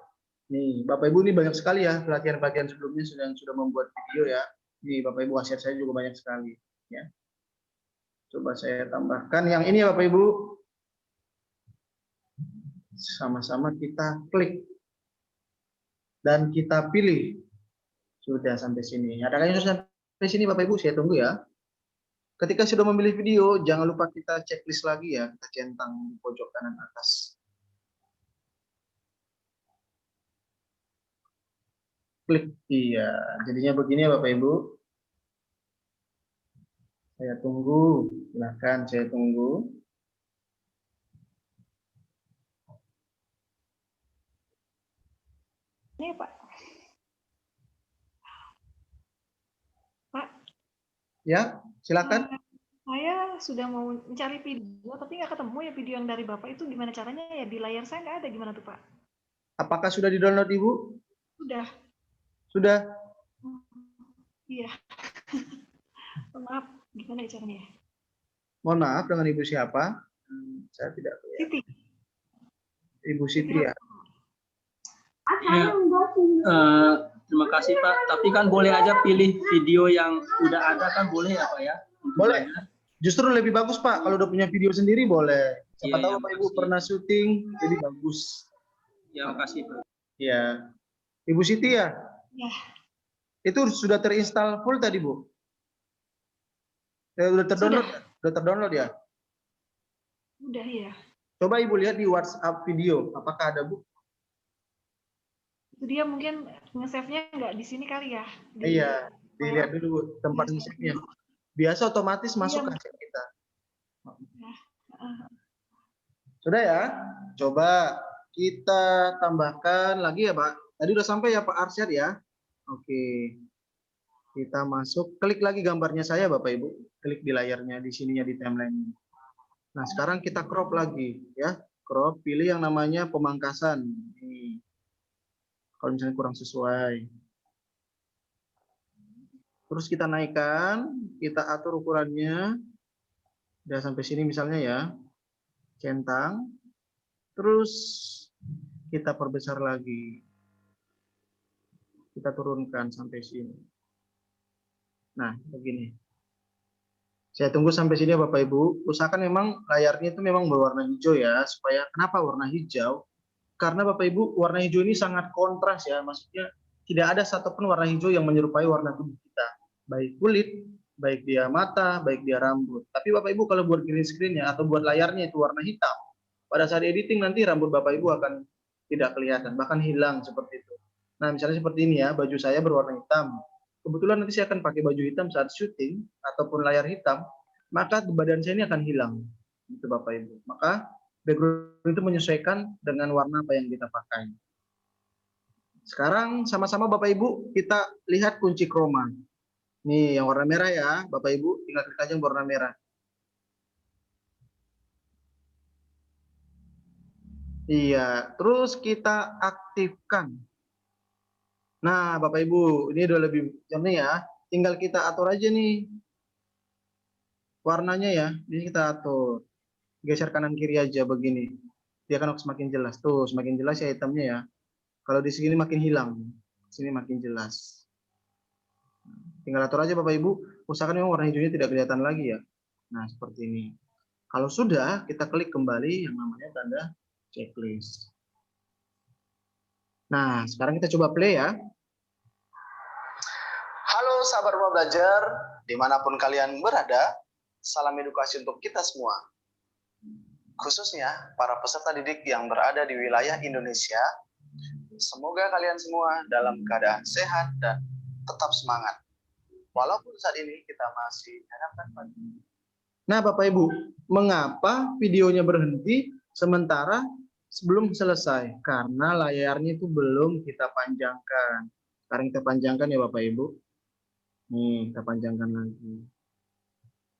Nih, Bapak Ibu ini banyak sekali ya pelatihan-pelatihan sebelumnya sudah membuat video ya. Nih, Bapak Ibu aset saya juga banyak sekali ya. Coba saya tambahkan yang ini ya Bapak Ibu. Sama-sama kita klik dan kita pilih. Sudah sampai sini. Adakah yang sudah sampai sini Bapak Ibu? Saya tunggu ya. Ketika sudah memilih video, jangan lupa kita checklist lagi ya. Kita centang di pojok kanan atas. Klik. Iya, jadinya begini ya Bapak Ibu. Saya tunggu. Silakan saya tunggu. Ini Pak. Pak. Ya, silakan. Saya sudah mau mencari video, tapi nggak ketemu ya video yang dari Bapak itu gimana caranya ya? Di layar saya nggak ada, gimana tuh Pak? Apakah sudah di-download Ibu? Sudah. Sudah? Iya. Maaf, gimana caranya? Mohon maaf, dengan Ibu siapa? Saya tidak lihat. Siti. Ibu Siti ya? Ya, terima kasih Pak. Tapi kan boleh aja pilih video yang udah ada kan boleh ya Pak ya? Boleh. Justru lebih bagus Pak kalau udah punya video sendiri boleh. Siapa tahu ya, Pak Ibu pernah syuting jadi bagus. Ya makasih Pak. Ya. Ibu Siti ya? Ya. Itu sudah terinstall full tadi Bu? Udah terdownload? Sudah terdownload ya? Udah ya. Coba Ibu lihat di WhatsApp video, apakah ada Bu? Itu dia mungkin nge-save-nya nggak di sini kali ya? Iya, dilihat dulu tempat nge-save-nya. Biasa otomatis masuk ke kita. Sudah ya? Coba kita tambahkan lagi ya Pak. Tadi udah sampai ya Pak Arsyad ya? Oke. Kita masuk, klik lagi gambarnya saya Bapak Ibu. Klik di layarnya, di sininya di timeline. Nah sekarang kita crop lagi ya. Crop, pilih yang namanya pemangkasan. Nih. Kalau misalnya kurang sesuai. Terus kita naikkan, kita atur ukurannya. Udah sampai sini misalnya ya. Centang. Terus kita perbesar lagi. Kita turunkan sampai sini. Nah, begini. Saya tunggu sampai sini ya Bapak Ibu. Usahakan memang layarnya itu memang berwarna hijau ya. Supaya kenapa warna hijau? Karena Bapak Ibu warna hijau ini sangat kontras ya. Maksudnya tidak ada satupun warna hijau yang menyerupai warna tubuh kita. Baik kulit, baik dia mata, baik dia rambut. Tapi Bapak Ibu kalau buat green screen-nya atau buat layarnya itu warna hitam, pada saat editing nanti rambut Bapak Ibu akan tidak kelihatan, bahkan hilang seperti itu. Nah misalnya seperti ini ya, baju saya berwarna hitam. Kebetulan nanti saya akan pakai baju hitam saat syuting ataupun layar hitam, maka badan saya ini akan hilang. Itu Bapak Ibu. Maka background itu menyesuaikan dengan warna apa yang kita pakai. Sekarang sama-sama Bapak Ibu kita lihat kunci chroma. Nih yang warna merah ya, Bapak Ibu tinggal klik aja yang warna merah. Iya, terus kita aktifkan. Nah, Bapak Ibu, ini udah lebih jernih ya. Tinggal kita atur aja nih warnanya ya. Ini kita atur. Geser kanan kiri aja begini. Dia akan semakin jelas. Tuh, semakin jelas ya hitamnya ya. Kalau di sini makin hilang. Sini makin jelas. Tinggal atur aja Bapak Ibu, usahakan memang warna hijaunya tidak kelihatan lagi ya. Nah, seperti ini. Kalau sudah, kita klik kembali yang namanya tanda checklist. Nah, sekarang kita coba play ya. Halo sahabat rumah belajar, dimanapun kalian berada, salam edukasi untuk kita semua. Khususnya para peserta didik yang berada di wilayah Indonesia, semoga kalian semua dalam keadaan sehat dan tetap semangat. Walaupun saat ini kita masih hadapkan pandemi. Nah, Bapak Ibu, mengapa videonya berhenti sementara sebelum selesai? Karena layarnya itu belum kita panjangkan. Sekarang kita panjangkan ya Bapak Ibu. Nih, kita panjangkan lagi.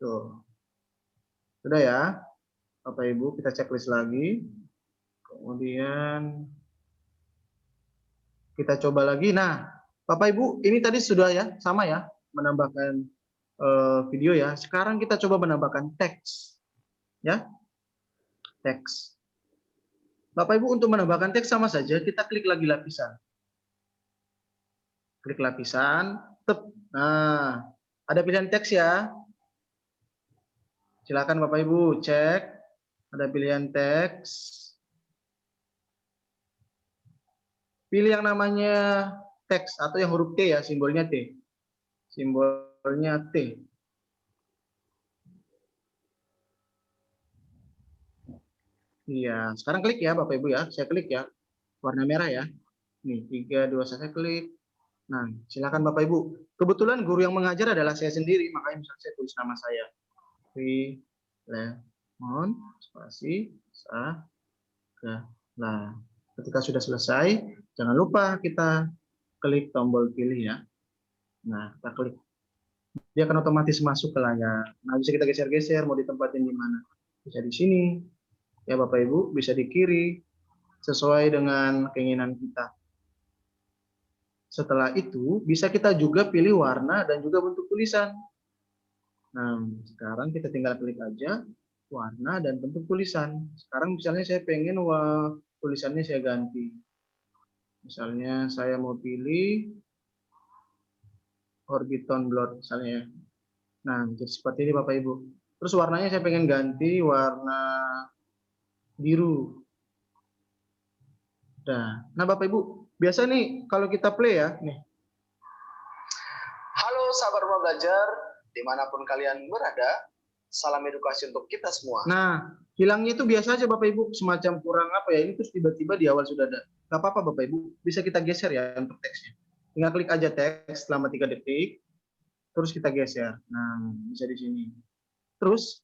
Tuh. Sudah ya, Bapak Ibu, kita checklist lagi. Kemudian kita coba lagi. Nah, Bapak Ibu, ini tadi sudah ya, sama ya, menambahkan video ya. Sekarang kita coba menambahkan teks. Ya. Teks. Bapak Ibu, untuk menambahkan teks sama saja, kita klik lagi lapisan. Klik lapisan. Nah, ada pilihan teks ya. Silakan Bapak Ibu cek. Ada pilihan teks. pilih yang namanya teks atau yang huruf T ya, simbolnya T. Simbolnya T. Iya, sekarang klik ya Bapak Ibu ya. Saya klik ya. Warna merah ya. Nih, 3, 2, 1, saya klik. Nah, silakan Bapak Ibu. Kebetulan guru yang mengajar adalah saya sendiri, makanya bisa saya tulis nama saya. Filemon, spasi, Sagala. Ketika sudah selesai, jangan lupa kita klik tombol pilih ya. Nah, kita klik. Dia akan otomatis masuk ke layar. Nah, bisa kita geser-geser, mau ditempatin di mana. Bisa di sini, ya Bapak Ibu, bisa di kiri, sesuai dengan keinginan kita. Setelah itu, bisa kita juga pilih warna dan juga bentuk tulisan. Nah, sekarang kita tinggal klik aja, warna dan bentuk tulisan. Sekarang misalnya saya pengen tulisannya saya ganti. Misalnya saya mau pilih Orbiton Blot misalnya ya. Nah, jadi seperti ini Bapak Ibu. Terus warnanya saya pengen ganti warna biru. Nah Bapak Ibu, biasa nih kalau kita play ya, nih. Halo sahabat rumah belajar, dimanapun kalian berada, salam edukasi untuk kita semua. Nah, hilangnya itu biasa aja Bapak Ibu, semacam kurang apa ya, ini terus tiba-tiba di awal sudah ada. Gak apa-apa Bapak Ibu, bisa kita geser ya untuk teksnya. Tinggal klik aja teks selama 3 detik, terus kita geser. Nah, bisa di sini. Terus,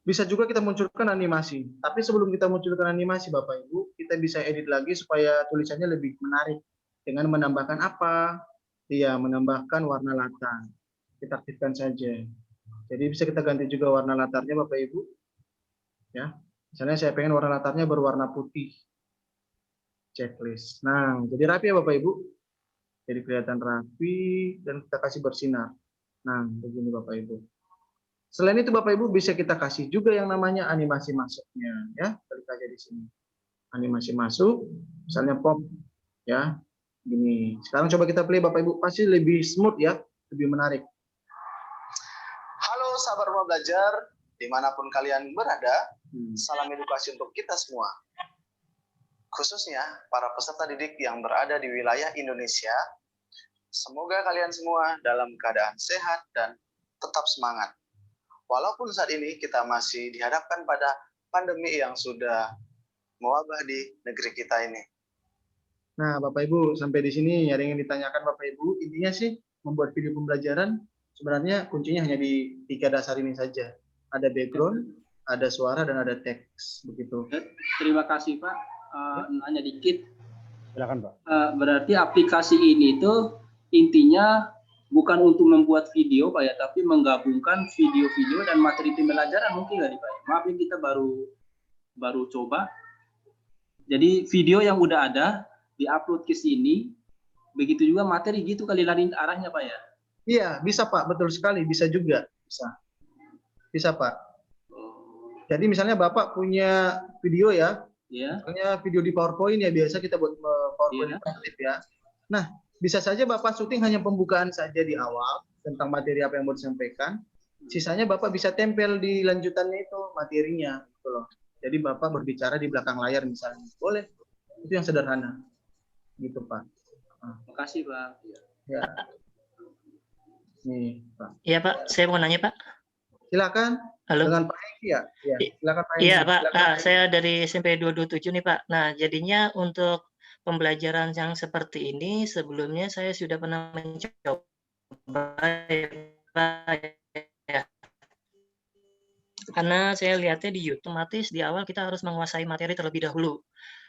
bisa juga kita munculkan animasi. Tapi sebelum kita munculkan animasi Bapak Ibu, kita bisa edit lagi supaya tulisannya lebih menarik. Dengan menambahkan apa? Iya, menambahkan warna latar. Kita aktifkan saja. Jadi bisa kita ganti juga warna latarnya Bapak Ibu. Ya, misalnya saya pengen warna latarnya berwarna putih. Checklist. Nah, jadi rapi ya Bapak Ibu. Jadi kelihatan rapi dan kita kasih bersinar. Nah, begini Bapak Ibu. Selain itu Bapak Ibu bisa kita kasih juga yang namanya animasi masuknya ya. Klik aja di sini. Animasi masuk, misalnya pop ya. Gini. Sekarang coba kita play Bapak Ibu, pasti lebih smooth ya, lebih menarik. Halo sahabat rumah belajar, dimanapun kalian berada, salam edukasi untuk kita semua. Khususnya para peserta didik yang berada di wilayah Indonesia, semoga kalian semua dalam keadaan sehat dan tetap semangat. Walaupun saat ini kita masih dihadapkan pada pandemi yang sudah mewabah di negeri kita ini. Nah, Bapak Ibu, sampai di sini ada yang ditanyakan Bapak Ibu. Intinya sih membuat video pembelajaran sebenarnya kuncinya hanya di 3 dasar ini saja. Ada background, ada suara, dan ada teks. Begitu. Terima kasih Pak. Nanya dikit. Silakan Pak. Berarti aplikasi ini tuh intinya bukan untuk membuat video Pak ya, tapi menggabungkan video-video dan materi pembelajaran mungkin nggak Pak? Maaf ini kita baru coba. Jadi video yang udah ada diupload ke sini, begitu juga materi gitu kali lari arahnya Pak ya? Iya, bisa Pak, betul sekali, bisa juga, bisa Pak. Jadi misalnya Bapak punya video ya, misalnya video di PowerPoint ya, biasa kita buat PowerPoint interaktif ya. Nah, bisa saja Bapak syuting hanya pembukaan saja di awal tentang materi apa yang mau disampaikan. Sisanya Bapak bisa tempel di lanjutannya itu materinya, gitu loh. Jadi Bapak berbicara di belakang layar misalnya, boleh. Itu yang sederhana, gitu Pak. Terima kasih Pak. Ya. Nih Pak. Iya Pak, saya mau nanya Pak. Silakan. Halo. Dengan Pak Hengki ya. Ya. Silakan Pak Hengki. Iya Pak, saya dari SMP 227 nih Pak. Nah jadinya untuk pembelajaran yang seperti ini sebelumnya saya sudah pernah mencoba ya. Karena saya lihatnya di YouTube, otomatis di awal kita harus menguasai materi terlebih dahulu.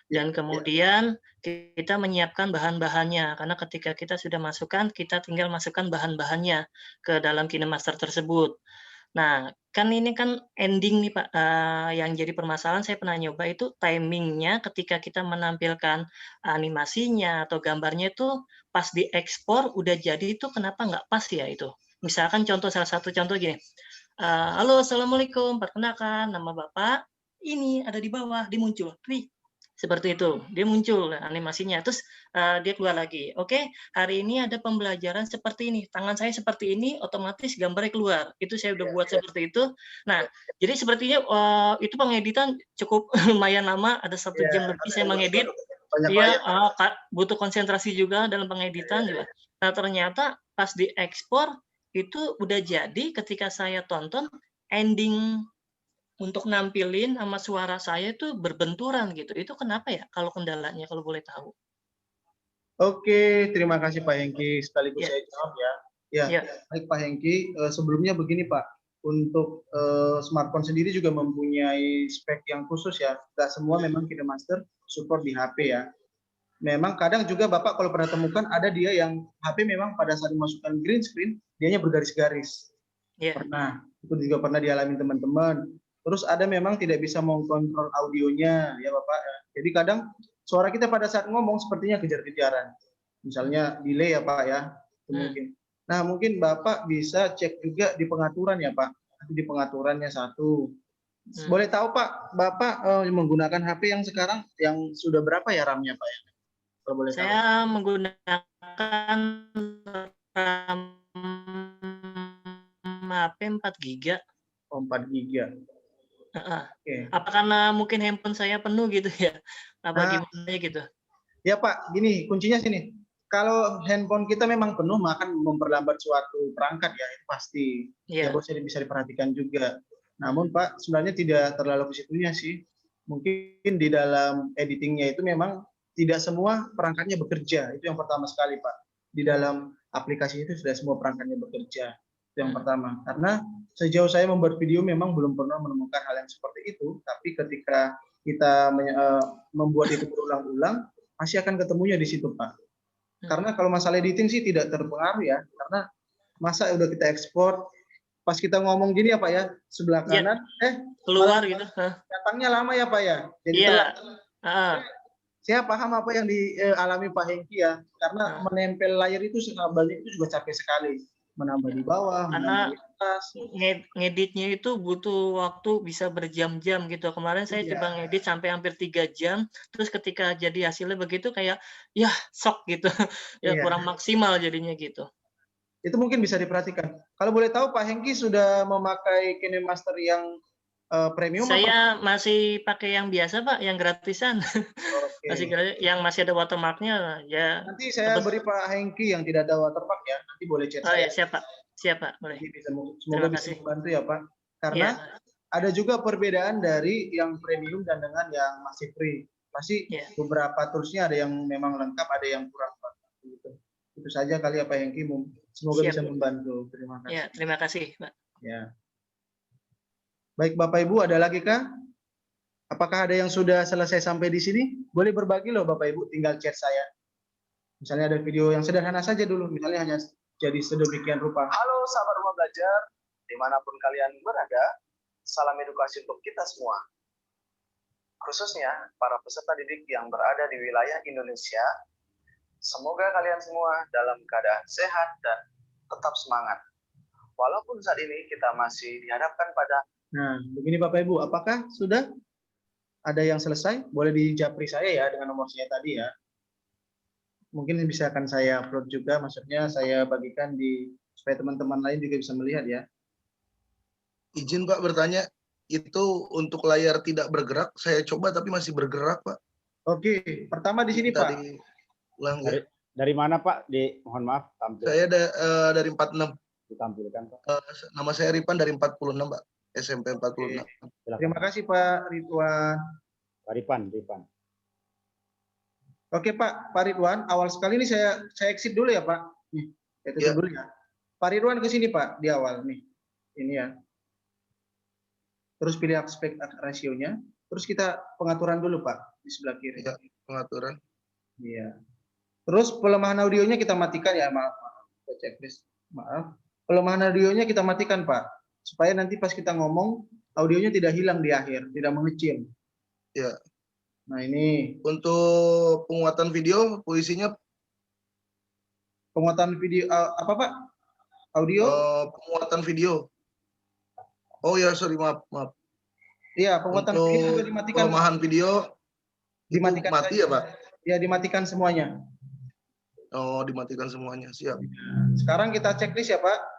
Dan kemudian kita menyiapkan bahan-bahannya. Karena ketika kita sudah masukkan, kita tinggal masukkan bahan-bahannya ke dalam KineMaster tersebut. Nah, kan ini kan ending nih Pak, yang jadi permasalahan saya pernah nyoba itu timingnya ketika kita menampilkan animasinya atau gambarnya itu pas diekspor udah jadi itu kenapa nggak pas ya itu. Misalkan salah satu contoh gini, halo assalamualaikum, perkenalkan nama Bapak, ini ada di bawah, dia muncul, seperti itu, dia muncul animasinya, terus dia keluar lagi. Oke, hari ini ada pembelajaran seperti ini, tangan saya seperti ini, otomatis gambarnya keluar. Itu saya udah buat seperti itu. Nah, jadi sepertinya itu pengeditan cukup lumayan lama, ada 1 jam lebih saya mengedit. banyak Iya, layar. butuh konsentrasi juga dalam pengeditan juga. Nah, ternyata pas diekspor itu udah jadi ketika saya tonton ending untuk nampilin sama suara saya itu berbenturan gitu. Itu kenapa ya kalau kendalanya kalau boleh tahu? Oke, terima kasih Pak Hengki. Sekaligus Ya, saya jawab ya. Ya, ya, baik Pak Hengki. Sebelumnya begini Pak, untuk smartphone sendiri juga mempunyai spek yang khusus ya. Tidak semua memang KineMaster support di HP ya. Memang kadang juga Bapak kalau pernah temukan ada dia yang HP memang pada saat dimasukkan green screen, dianya bergaris-garis. ya. Pernah, itu juga pernah dialami teman-teman. Terus ada memang tidak bisa mengkontrol audionya ya Bapak. Jadi kadang suara kita pada saat ngomong sepertinya kejar-kejaran. Misalnya delay ya Pak ya, itu mungkin. Nah mungkin Bapak bisa cek juga di pengaturan ya Pak. Nanti di pengaturannya satu. Boleh tahu Pak, Bapak menggunakan HP yang sekarang yang sudah berapa ya RAM-nya Pak ya? Kalau boleh tahu. Saya menggunakan RAM HP 4 GB. Oh, 4 GB. Oke. Apa karena mungkin handphone saya penuh gitu ya? Apa gimana gitu? Ya Pak, gini kuncinya sini. Kalau handphone kita memang penuh, maka akan memperlambat suatu perangkat ya, itu pasti. Ya bisa diperhatikan juga. Namun Pak, sebenarnya tidak terlalu ke situnya sih. Mungkin di dalam editingnya itu memang tidak semua perangkatnya bekerja. Itu yang pertama sekali Pak. Di dalam aplikasi itu sudah semua perangkatnya bekerja. Itu yang pertama. Karena sejauh saya membuat video memang belum pernah menemukan hal yang seperti itu. Tapi ketika kita membuat itu berulang-ulang, pasti akan ketemunya di situ Pak. Karena kalau masalah editing sih tidak terpengaruh ya. Karena masa udah kita ekspor, pas kita ngomong gini ya Pak ya, sebelah kanan, keluar gitu. Datangnya lama ya Pak ya. Jadi telat. Saya paham apa yang dialami Pak Hengki ya, karena menempel layar itu banyak itu juga capek sekali. Menambah di bawah, menambah di atas. Ngeditnya itu butuh waktu bisa berjam-jam gitu. Kemarin saya coba ngedit sampai hampir 3 jam, terus ketika jadi hasilnya begitu kayak ya shock gitu. Ya kurang maksimal jadinya gitu. Itu mungkin bisa diperhatikan. Kalau boleh tahu Pak Hengki sudah memakai KineMaster yang premium? Saya masih pakai yang biasa Pak, yang gratisan. Masih yang masih ada watermarknya ya. Nanti saya beri Pak Hengki yang tidak ada watermark ya. Nanti boleh chat saya. Ya, siap Pak, boleh. Semoga bisa membantu ya Pak. Karena ada juga perbedaan dari yang premium dan dengan yang masih free. Pasti beberapa toolsnya ada yang memang lengkap, ada yang kurang. Gitu. Itu saja kali ya Pak Hengki. Semoga bisa membantu. Terima kasih. Ya, terima kasih Pak. Ya. Baik Bapak Ibu, ada lagi kah? Apakah ada yang sudah selesai sampai di sini? Boleh berbagi loh Bapak Ibu, tinggal chat saya. Misalnya ada video yang sederhana saja dulu, misalnya hanya jadi sedemikian rupa. Halo sahabat Rumah Belajar, dimanapun kalian berada, salam edukasi untuk kita semua. Khususnya para peserta didik yang berada di wilayah Indonesia, semoga kalian semua dalam keadaan sehat dan tetap semangat. Walaupun saat ini kita masih dihadapkan pada... Nah, begini Bapak Ibu, apakah sudah ada yang selesai? Boleh dijapri saya ya dengan nomor saya tadi ya. Mungkin bisa akan saya upload juga, maksudnya saya bagikan supaya teman-teman lain juga bisa melihat ya. Izin Pak bertanya, itu untuk layar tidak bergerak, saya coba tapi masih bergerak Pak. Oke, pertama di sini Pak. Ulang ya. Dari mana Pak? Mohon maaf. Tampil. Saya dari 46. Ditampilkan Pak. Nama saya Ripan dari 46 Pak. SMP 46. Terima kasih Pak Ridwan. Pak Ripan. Oke Pak Ridwan, awal sekali ini saya exit dulu ya Pak. Nih, saya tutup dulu ya. Pak Ridwan ke sini Pak di awal nih. Ini ya. Terus pilih aspek rasionya. Terus kita pengaturan dulu Pak di sebelah kiri. Ya, pengaturan. Iya. Terus pelemahan audionya kita matikan ya, maaf. Checklist. Maaf. Pelemahan audionya kita matikan Pak. Supaya nanti pas kita ngomong audionya tidak hilang di akhir, tidak mengecil. Ya. Nah ini untuk penguatan video, posisinya penguatan video apa Pak? Audio? Penguatan video. Oh ya, sorry maaf. Iya, penguatan video juga dimatikan. Pelemahan video dimatikan mati ya Pak? Ya dimatikan semuanya. Oh dimatikan semuanya, siap. Sekarang kita checklist ya Pak.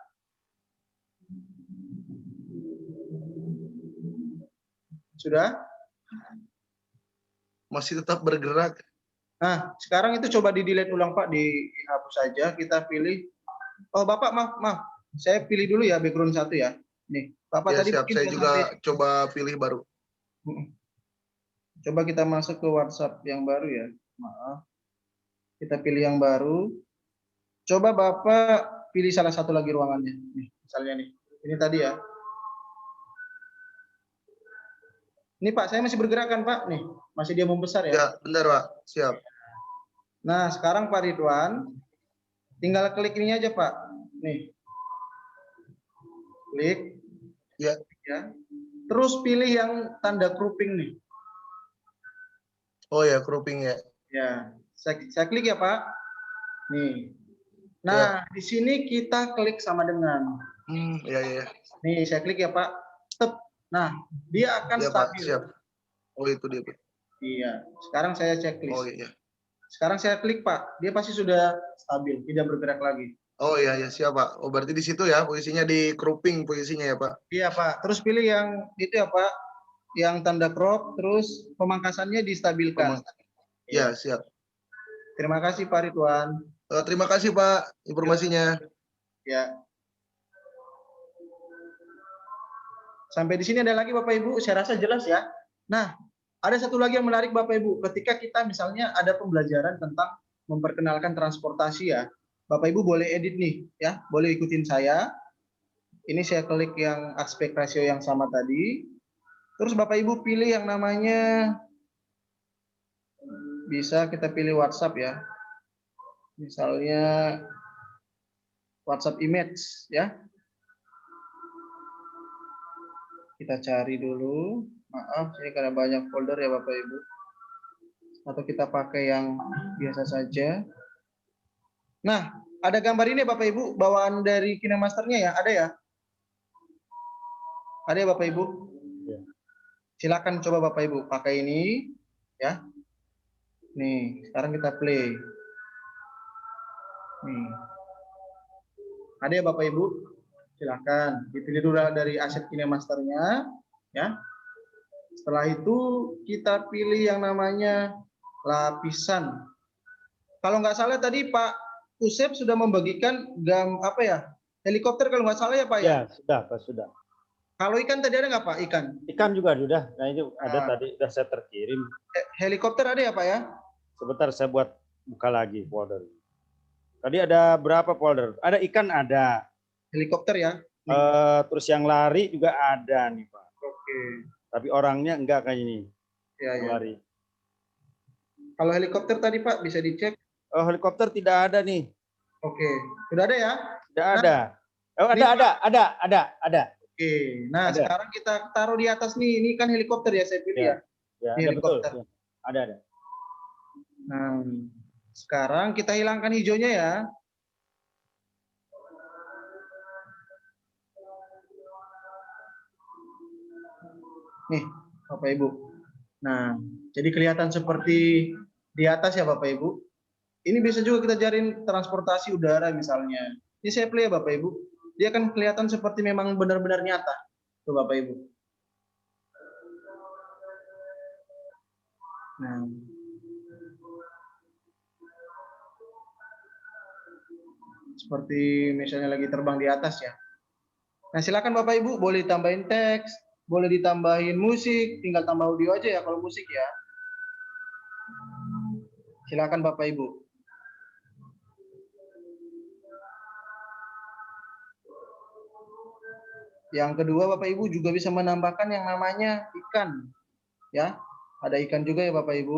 Sudah? Masih tetap bergerak. Nah, sekarang itu coba di-delete ulang Pak, dihapus saja. Kita pilih. Oh Bapak, maaf. Saya pilih dulu ya background 1 ya. Nih, Bapak Ya tadi siap, mungkin saya sudah juga sampai. coba pilih baru. Coba kita masuk ke WhatsApp yang baru ya. Maaf. Kita pilih yang baru. Coba Bapak pilih salah satu lagi ruangannya. Nih, misalnya nih. Ini tadi ya. Ini Pak, saya masih bergerak kan Pak? Nih, masih dia membesar ya. Ya, benar Pak. Siap. Nah, sekarang Pak Ridwan, tinggal klik ini aja Pak. Nih. Klik. Ya. Terus pilih yang tanda grouping nih. Oh ya, grouping ya. Ya, saya klik ya Pak. Nih. Nah, di sini kita klik sama dengan. Ya. Nih, saya klik ya Pak. Tep. Nah, dia akan Ya, Pak, stabil. siap. Oh, itu dia. Iya. Sekarang saya checklist. Oh iya. Sekarang saya klik Pak. Dia pasti sudah stabil, tidak bergerak lagi. Oh iya, siap Pak. Oh berarti di situ ya, posisinya di grouping posisinya ya Pak. Iya Pak. Terus pilih yang itu ya Pak. Yang tanda crop, terus pemangkasannya distabilkan. Ya, siap. Terima kasih Pak Ridwan. Terima kasih Pak informasinya. Ya. Sampai di sini ada lagi Bapak Ibu, saya rasa jelas ya. Nah, ada satu lagi yang menarik Bapak Ibu, ketika kita misalnya ada pembelajaran tentang memperkenalkan transportasi ya, Bapak Ibu boleh edit nih ya, boleh ikutin saya. Ini saya klik yang aspek rasio yang sama tadi. Terus Bapak Ibu pilih yang namanya, bisa kita pilih WhatsApp ya. Misalnya WhatsApp image ya. Kita cari dulu. Maaf, ini karena banyak folder ya Bapak Ibu. Atau kita pakai yang biasa saja. Nah, ada gambar ini Bapak Ibu, bawaan dari KineMaster-nya ya, ada ya? Ada ya Bapak Ibu? Silakan coba Bapak Ibu pakai ini ya. Nih, sekarang kita play. Nih. Ada ya Bapak Ibu? Silakan dipilih dulu dari aset KineMaster-nya ya. Setelah itu kita pilih yang namanya lapisan. Kalau nggak salah tadi Pak Usep sudah membagikan helikopter kalau nggak salah ya Pak ya? Ya, sudah. Kalau ikan tadi ada nggak Pak ikan? Ikan juga sudah. Nah itu ada tadi sudah saya terkirim. Helikopter ada ya Pak ya? Sebentar saya buka lagi folder. Tadi ada berapa folder? Ada ikan ada. Helikopter ya? Terus yang lari juga ada nih Pak. Oke. Tapi orangnya enggak kayak ini. Ya. Lari. Kalau helikopter tadi Pak bisa dicek. Oh helikopter tidak ada nih. Oke. Sudah ada ya? Tidak ada. Oh ada. Oke. Nah sekarang kita taruh di atas nih. Ini kan helikopter ya saya pilih ya. Ya ini ada helikopter. betul. Ada. Nah sekarang kita hilangkan hijaunya ya. Nih, Bapak Ibu. Nah, jadi kelihatan seperti di atas ya Bapak Ibu. Ini bisa juga kita jarin transportasi udara misalnya. Ini saya play ya Bapak Ibu. Dia akan kelihatan seperti memang benar-benar nyata. Tuh Bapak Ibu. Nah. Seperti misalnya lagi terbang di atas ya. Nah, silakan Bapak Ibu boleh tambahin teks, boleh ditambahin musik, tinggal tambah audio aja ya kalau musik ya. Silakan Bapak Ibu. Yang kedua Bapak Ibu juga bisa menambahkan yang namanya ikan. Ya, ada ikan juga ya Bapak Ibu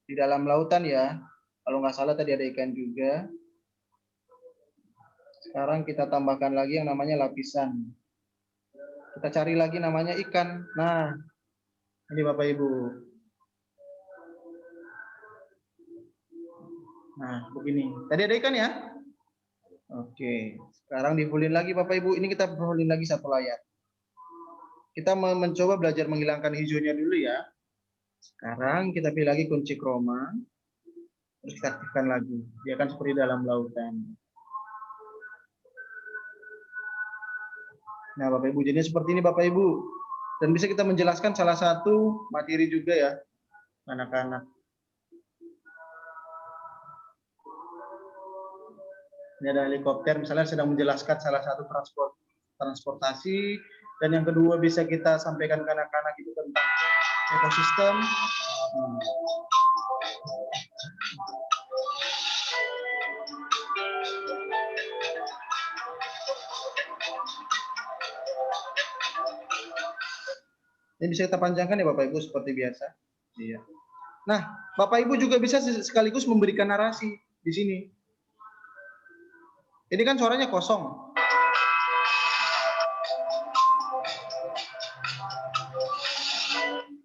di dalam lautan ya. Kalau nggak salah tadi ada ikan juga. Sekarang kita tambahkan lagi yang namanya lapisan. Kita cari lagi namanya ikan. Nah, ini Bapak Ibu. Nah, begini. Tadi ada ikan ya? Oke. Sekarang di-fullin lagi Bapak Ibu. Ini kita fullin lagi satu layar. Kita mencoba belajar menghilangkan hijaunya dulu ya. Sekarang kita pilih lagi kunci chroma. Terus kita aktifkan lagi. Dia akan seperti dalam lautan. Nah, Bapak Ibu, jadi seperti ini Bapak Ibu. Dan bisa kita menjelaskan salah satu materi juga ya, anak-anak. Ini ada helikopter, misalnya sedang menjelaskan salah satu transportasi, dan yang kedua bisa kita sampaikan ke anak-anak itu tentang ekosistem. Ini bisa kita panjangkan ya Bapak Ibu seperti biasa. Iya. Nah, Bapak Ibu juga bisa sekaligus memberikan narasi di sini. Ini kan suaranya kosong.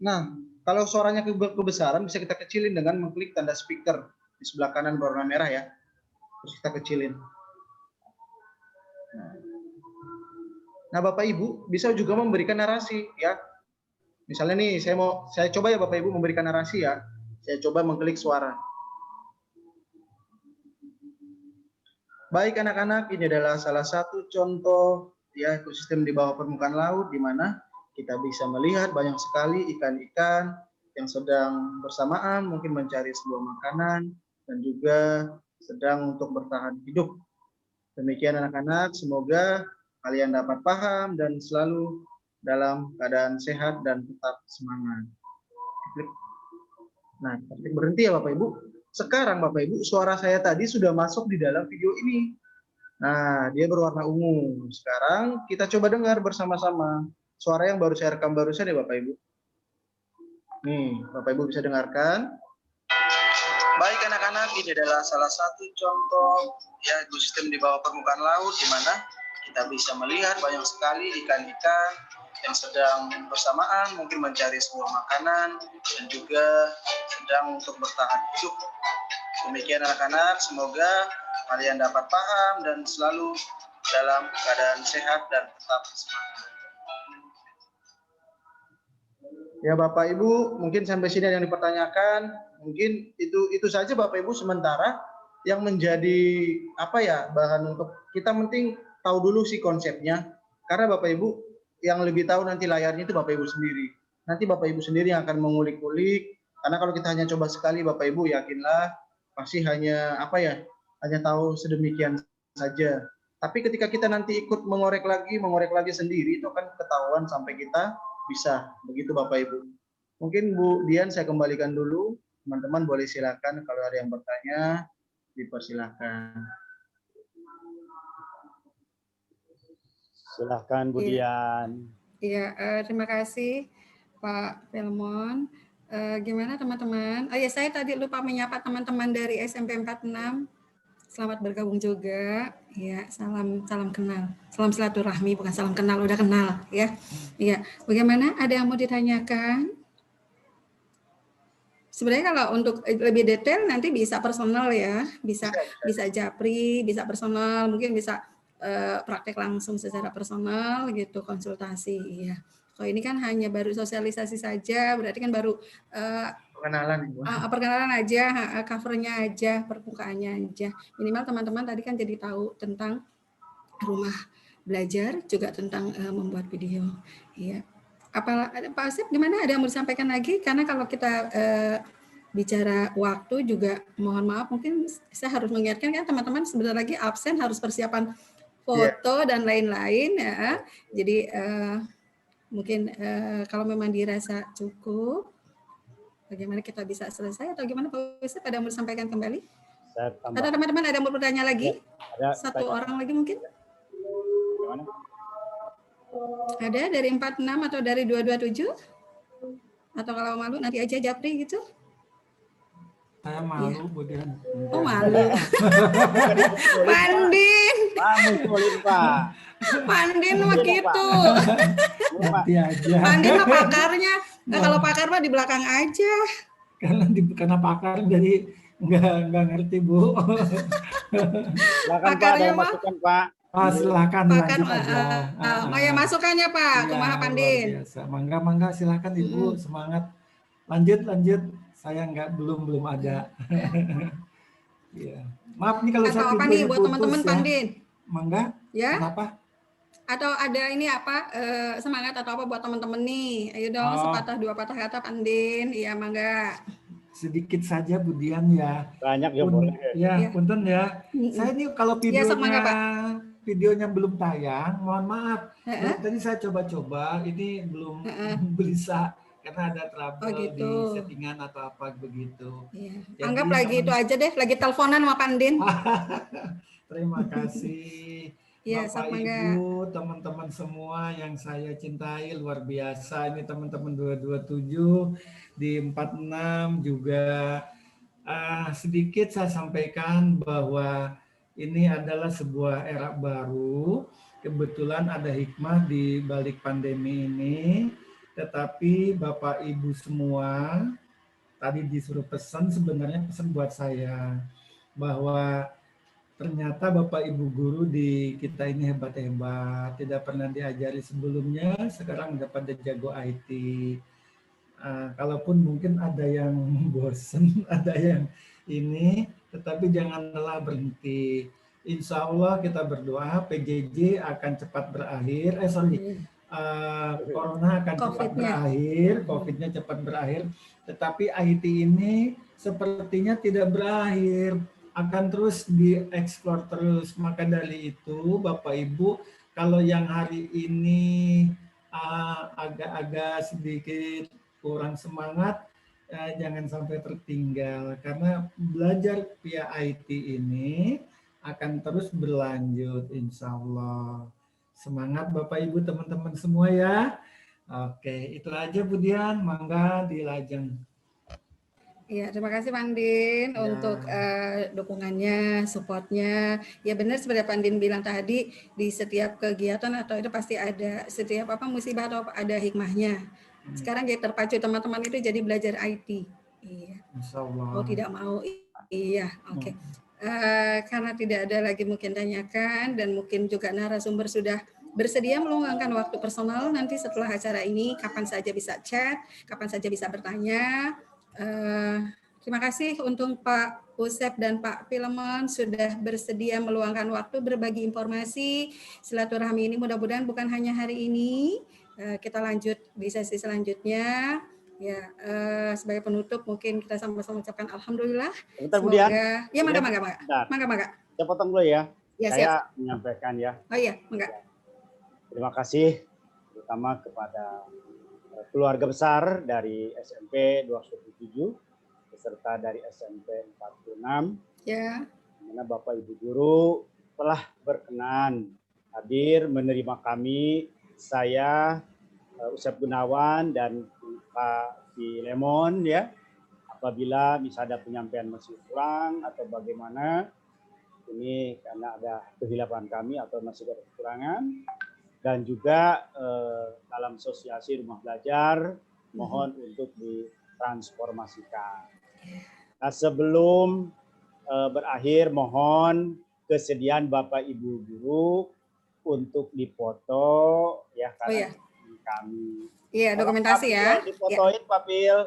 Nah, kalau suaranya kebesaran bisa kita kecilin dengan mengklik tanda speaker di sebelah kanan berwarna merah ya. Terus kita kecilin. Nah, Bapak Ibu bisa juga memberikan narasi ya. Misalnya nih, saya coba ya Bapak Ibu memberikan narasi ya. Saya coba mengklik suara. Baik anak-anak, ini adalah salah satu contoh ya ekosistem di bawah permukaan laut di mana kita bisa melihat banyak sekali ikan-ikan yang sedang bersamaan mungkin mencari sebuah makanan dan juga sedang untuk bertahan hidup. Demikian anak-anak, semoga kalian dapat paham dan selalu dalam keadaan sehat dan tetap semangat. Nah, berhenti ya Bapak Ibu. Sekarang Bapak Ibu, suara saya tadi sudah masuk di dalam video ini. Nah, dia berwarna ungu. Sekarang kita coba dengar bersama-sama suara yang baru saya rekam barusan ya Bapak Ibu. Nih, Bapak Ibu bisa dengarkan. Baik anak-anak, ini adalah salah satu contoh ya ekosistem di bawah permukaan laut di mana kita bisa melihat banyak sekali ikan-ikan yang sedang bersamaan mungkin mencari sebuah makanan dan juga sedang untuk bertahan hidup. Demikian anak-anak, semoga kalian dapat paham dan selalu dalam keadaan sehat dan tetap semangat. Ya Bapak Ibu, mungkin sampai sini ada yang dipertanyakan. Mungkin itu saja Bapak Ibu sementara yang menjadi bahan untuk kita penting tahu dulu sih konsepnya. Karena Bapak Ibu yang lebih tahu nanti layarnya itu Bapak Ibu sendiri. Nanti Bapak Ibu sendiri yang akan mengulik-ulik. Karena kalau kita hanya coba sekali Bapak Ibu yakinlah pasti hanya hanya tahu sedemikian saja. Tapi ketika kita nanti ikut mengorek lagi sendiri itu kan ketahuan sampai kita bisa. Begitu Bapak Ibu. Mungkin Bu Dian saya kembalikan dulu. Teman-teman boleh silakan kalau ada yang bertanya dipersilakan. Silahkan Bu Dian. Iya, terima kasih Pak Filmon. Gimana teman-teman? Oh ya, saya tadi lupa menyapa teman-teman dari SMP 46. Selamat bergabung juga. Ya, salam kenal. Salam silaturahmi, bukan salam kenal, udah kenal ya. Iya, bagaimana? Ada yang mau ditanyakan? Sebenarnya kalau untuk lebih detail nanti bisa personal ya, bisa japri, bisa personal, mungkin bisa praktek langsung secara personal gitu, konsultasi ya. Kalau ini kan hanya baru sosialisasi saja, berarti kan baru perkenalan aja, covernya aja, permukaannya aja. Minimal teman-teman tadi kan jadi tahu tentang rumah belajar, juga tentang membuat video. Ya. Pak Asep gimana? Ada yang mau disampaikan lagi? Karena kalau kita bicara waktu juga mohon maaf, mungkin saya harus mengingatkan kan teman-teman sebentar lagi absen harus persiapan foto dan lain-lain ya. Jadi mungkin kalau memang dirasa cukup, bagaimana kita bisa selesai atau gimana Pak Yusuf? Ada yang mau disampaikan kembali? Atau teman-teman ada yang mau bertanya lagi? Satu orang lagi mungkin? Gimana? Ada dari 46 atau dari 227? Atau kalau malu nanti aja japri gitu? Saya malu, Bu Dian. Oh malu. Pandin. Pandin mah gitu. Pandin mah pakarnya. Nah, kalau pakar mah di belakang aja. Karena pakar jadi nggak ngerti Bu. Pakarnya mah. Pak. Silakan dilanjut aja. Ya masukannya Pak. Kumaha Pandin. Mangga silakan Ibu, semangat. Lanjut. Saya belum ada. Ya. Maaf nih kalau saya apa nih buat teman-teman ya. Pandin? Mangga? Ya. Kenapa? Atau ada ini semangat atau apa buat teman-teman nih? Ayo dong sepatah dua patah kata Pandin. Iya, mangga. sedikit saja Bu Dian ya. Banyak ya boleh. Ya, punten ya. Saya ini kalau videonya belum tayang, mohon maaf. Tadi saya coba-coba, ini belum bisa karena ada trouble di settingan atau apa begitu. Anggap lagi itu aja deh, lagi teleponan sama Pandin. Terima kasih. Bapak Ibu, teman-teman semua yang saya cintai, luar biasa. Ini teman-teman 227 di 46 juga. Sedikit saya sampaikan bahwa ini adalah sebuah era baru. Kebetulan ada hikmah di balik pandemi ini. Tetapi Bapak Ibu semua, tadi disuruh pesan, sebenarnya pesan buat saya. Bahwa ternyata Bapak Ibu guru di kita ini hebat-hebat, tidak pernah diajari sebelumnya, sekarang udah pada jago IT. Kalaupun mungkin ada yang bosen, ada yang ini, tetapi jangan lelah berhenti. Insya Allah kita berdoa PJJ akan cepat berakhir, Corona akan cepat berakhir, COVID-nya cepat berakhir, tetapi IT ini sepertinya tidak berakhir, akan terus dieksplor terus. Maka dari itu Bapak Ibu, kalau yang hari ini agak-agak sedikit kurang semangat, jangan sampai tertinggal, karena belajar via IT ini akan terus berlanjut insya Allah. Semangat Bapak Ibu teman-teman semua ya. Oke, itu aja Bu Dian, mangga dilajeng. Ya, terima kasih Pandin untuk dukungannya, supportnya. Ya benar seperti Pandin bilang tadi, di setiap kegiatan atau itu pasti ada setiap musibah atau ada hikmahnya. Sekarang jadi terpacu teman-teman itu jadi belajar IT. Iya. Insyaallah. Mau tidak mau, iya. Oke. Karena tidak ada lagi mungkin tanyakan dan mungkin juga narasumber sudah bersedia meluangkan waktu personal nanti setelah acara ini, kapan saja bisa chat, kapan saja bisa bertanya. Terima kasih untuk Pak Usep dan Pak Filemon sudah bersedia meluangkan waktu berbagi informasi silaturahmi ini. Mudah-mudahan bukan hanya hari ini, kita lanjut di sesi selanjutnya. Ya, sebagai penutup mungkin kita sama-sama ucapkan alhamdulillah. Semoga ya mangga. Saya potong dulu ya. Ya, saya siap. menyampaikan ya. Oh iya, mangga. Terima kasih terutama kepada keluarga besar dari SMP 227 beserta dari SMP 46. Ya. Di mana Bapak Ibu guru telah berkenan hadir menerima kami, saya Usep Gunawan dan Pak Filemon ya. Apabila misalnya ada penyampaian masih kurang atau bagaimana, ini karena ada kehilapan kami atau masih ada kekurangan. Dan juga dalam asosiasi rumah belajar mohon untuk ditransformasikan. Nah, sebelum berakhir mohon kesediaan Bapak Ibu guru untuk dipoto ya karena kami. Iya, dokumentasi ya. Difotoin ya.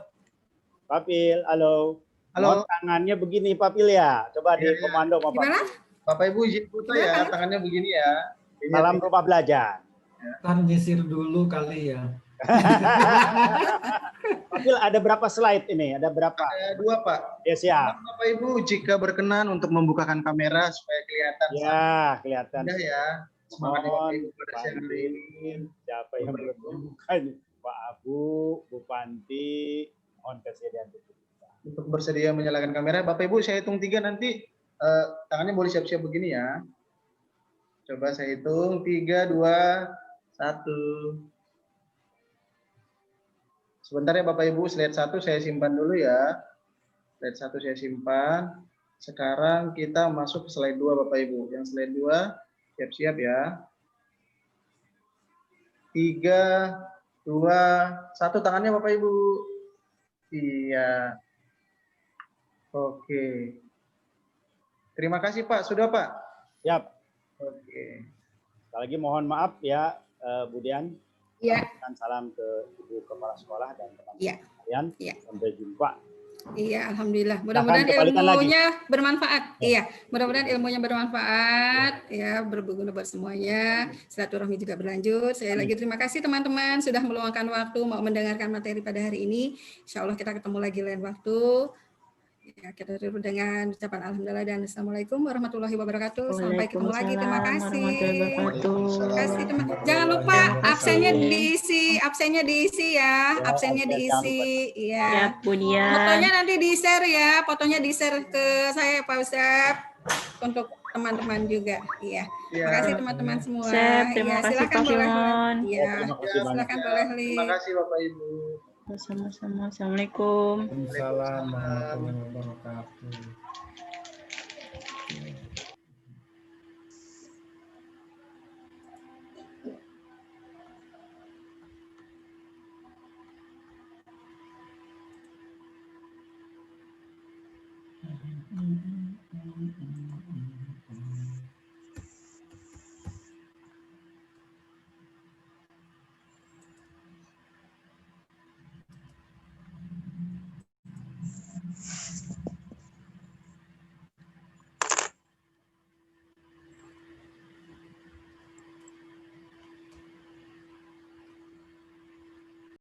Pak Pil, halo. Halo. Tangannya begini Pak Pil ya. Coba di komando Pak. Gimana? Bapak Ibu izin foto ya, tangannya begini ya. Salam rumah belajar. Ntar nyisir dulu kali ya. Pak Pil, ada berapa slide ini? Ada berapa? Ada 2 Pak. Ya siap. Bapak Ibu jika berkenan untuk membukakan kamera supaya kelihatan. Ya, kelihatan. Sudah ya. Semangat Bapak Ibu pada siang hari ini. Siapa yang belum membuka ini? Pak Abu, Bu Panti, mohon kesediaan untuk bersedia menyalakan kamera. Bapak Ibu saya hitung 3 nanti tangannya boleh siap-siap begini ya. Coba saya hitung 3, 2, 1. Sebentar ya Bapak Ibu, slide 1 saya simpan dulu ya. Slide 1 saya simpan. Sekarang kita masuk ke slide 2 Bapak Ibu. Yang slide 2 siap-siap ya. 3, 2, 1 tangannya Bapak Ibu. Iya. Oke. Terima kasih Pak. Sudah Pak? Siap. Oke. Sekali lagi mohon maaf ya Bu Dian. Iya. Dan salam ke Ibu Kepala Sekolah dan teman-teman ya. kalian. Ya. Sampai jumpa Iya, alhamdulillah. Silahkan Mudah-mudahan kembalikan lagi. ilmunya bermanfaat. Iya, mudah-mudahan ilmunya bermanfaat. Ya, berguna buat semuanya. Silaturahmi juga berlanjut. Saya lagi terima kasih teman-teman sudah meluangkan waktu mau mendengarkan materi pada hari ini. Insya Allah kita ketemu lagi lain waktu. Ya, kita tutup dengan ucapan alhamdulillah dan assalamualaikum warahmatullahi wabarakatuh. Sampai ketemu lagi. Terima kasih. Terima kasih teman. Jangan lupa absennya diisi ya. Absennya diisi. Iya. Fotonya nanti di-share ya. Fotonya di-share ke saya Pak Ustadz untuk teman-teman juga. Iya. Terima kasih teman-teman semua. Terima kasih silakan Pak Firman. Iya. Silakan boleh Li. Terima kasih Bapak Ibu. Sama-sama. Assalamualaikum. Waalaikumsalam warahmatullahi wabarakatuh.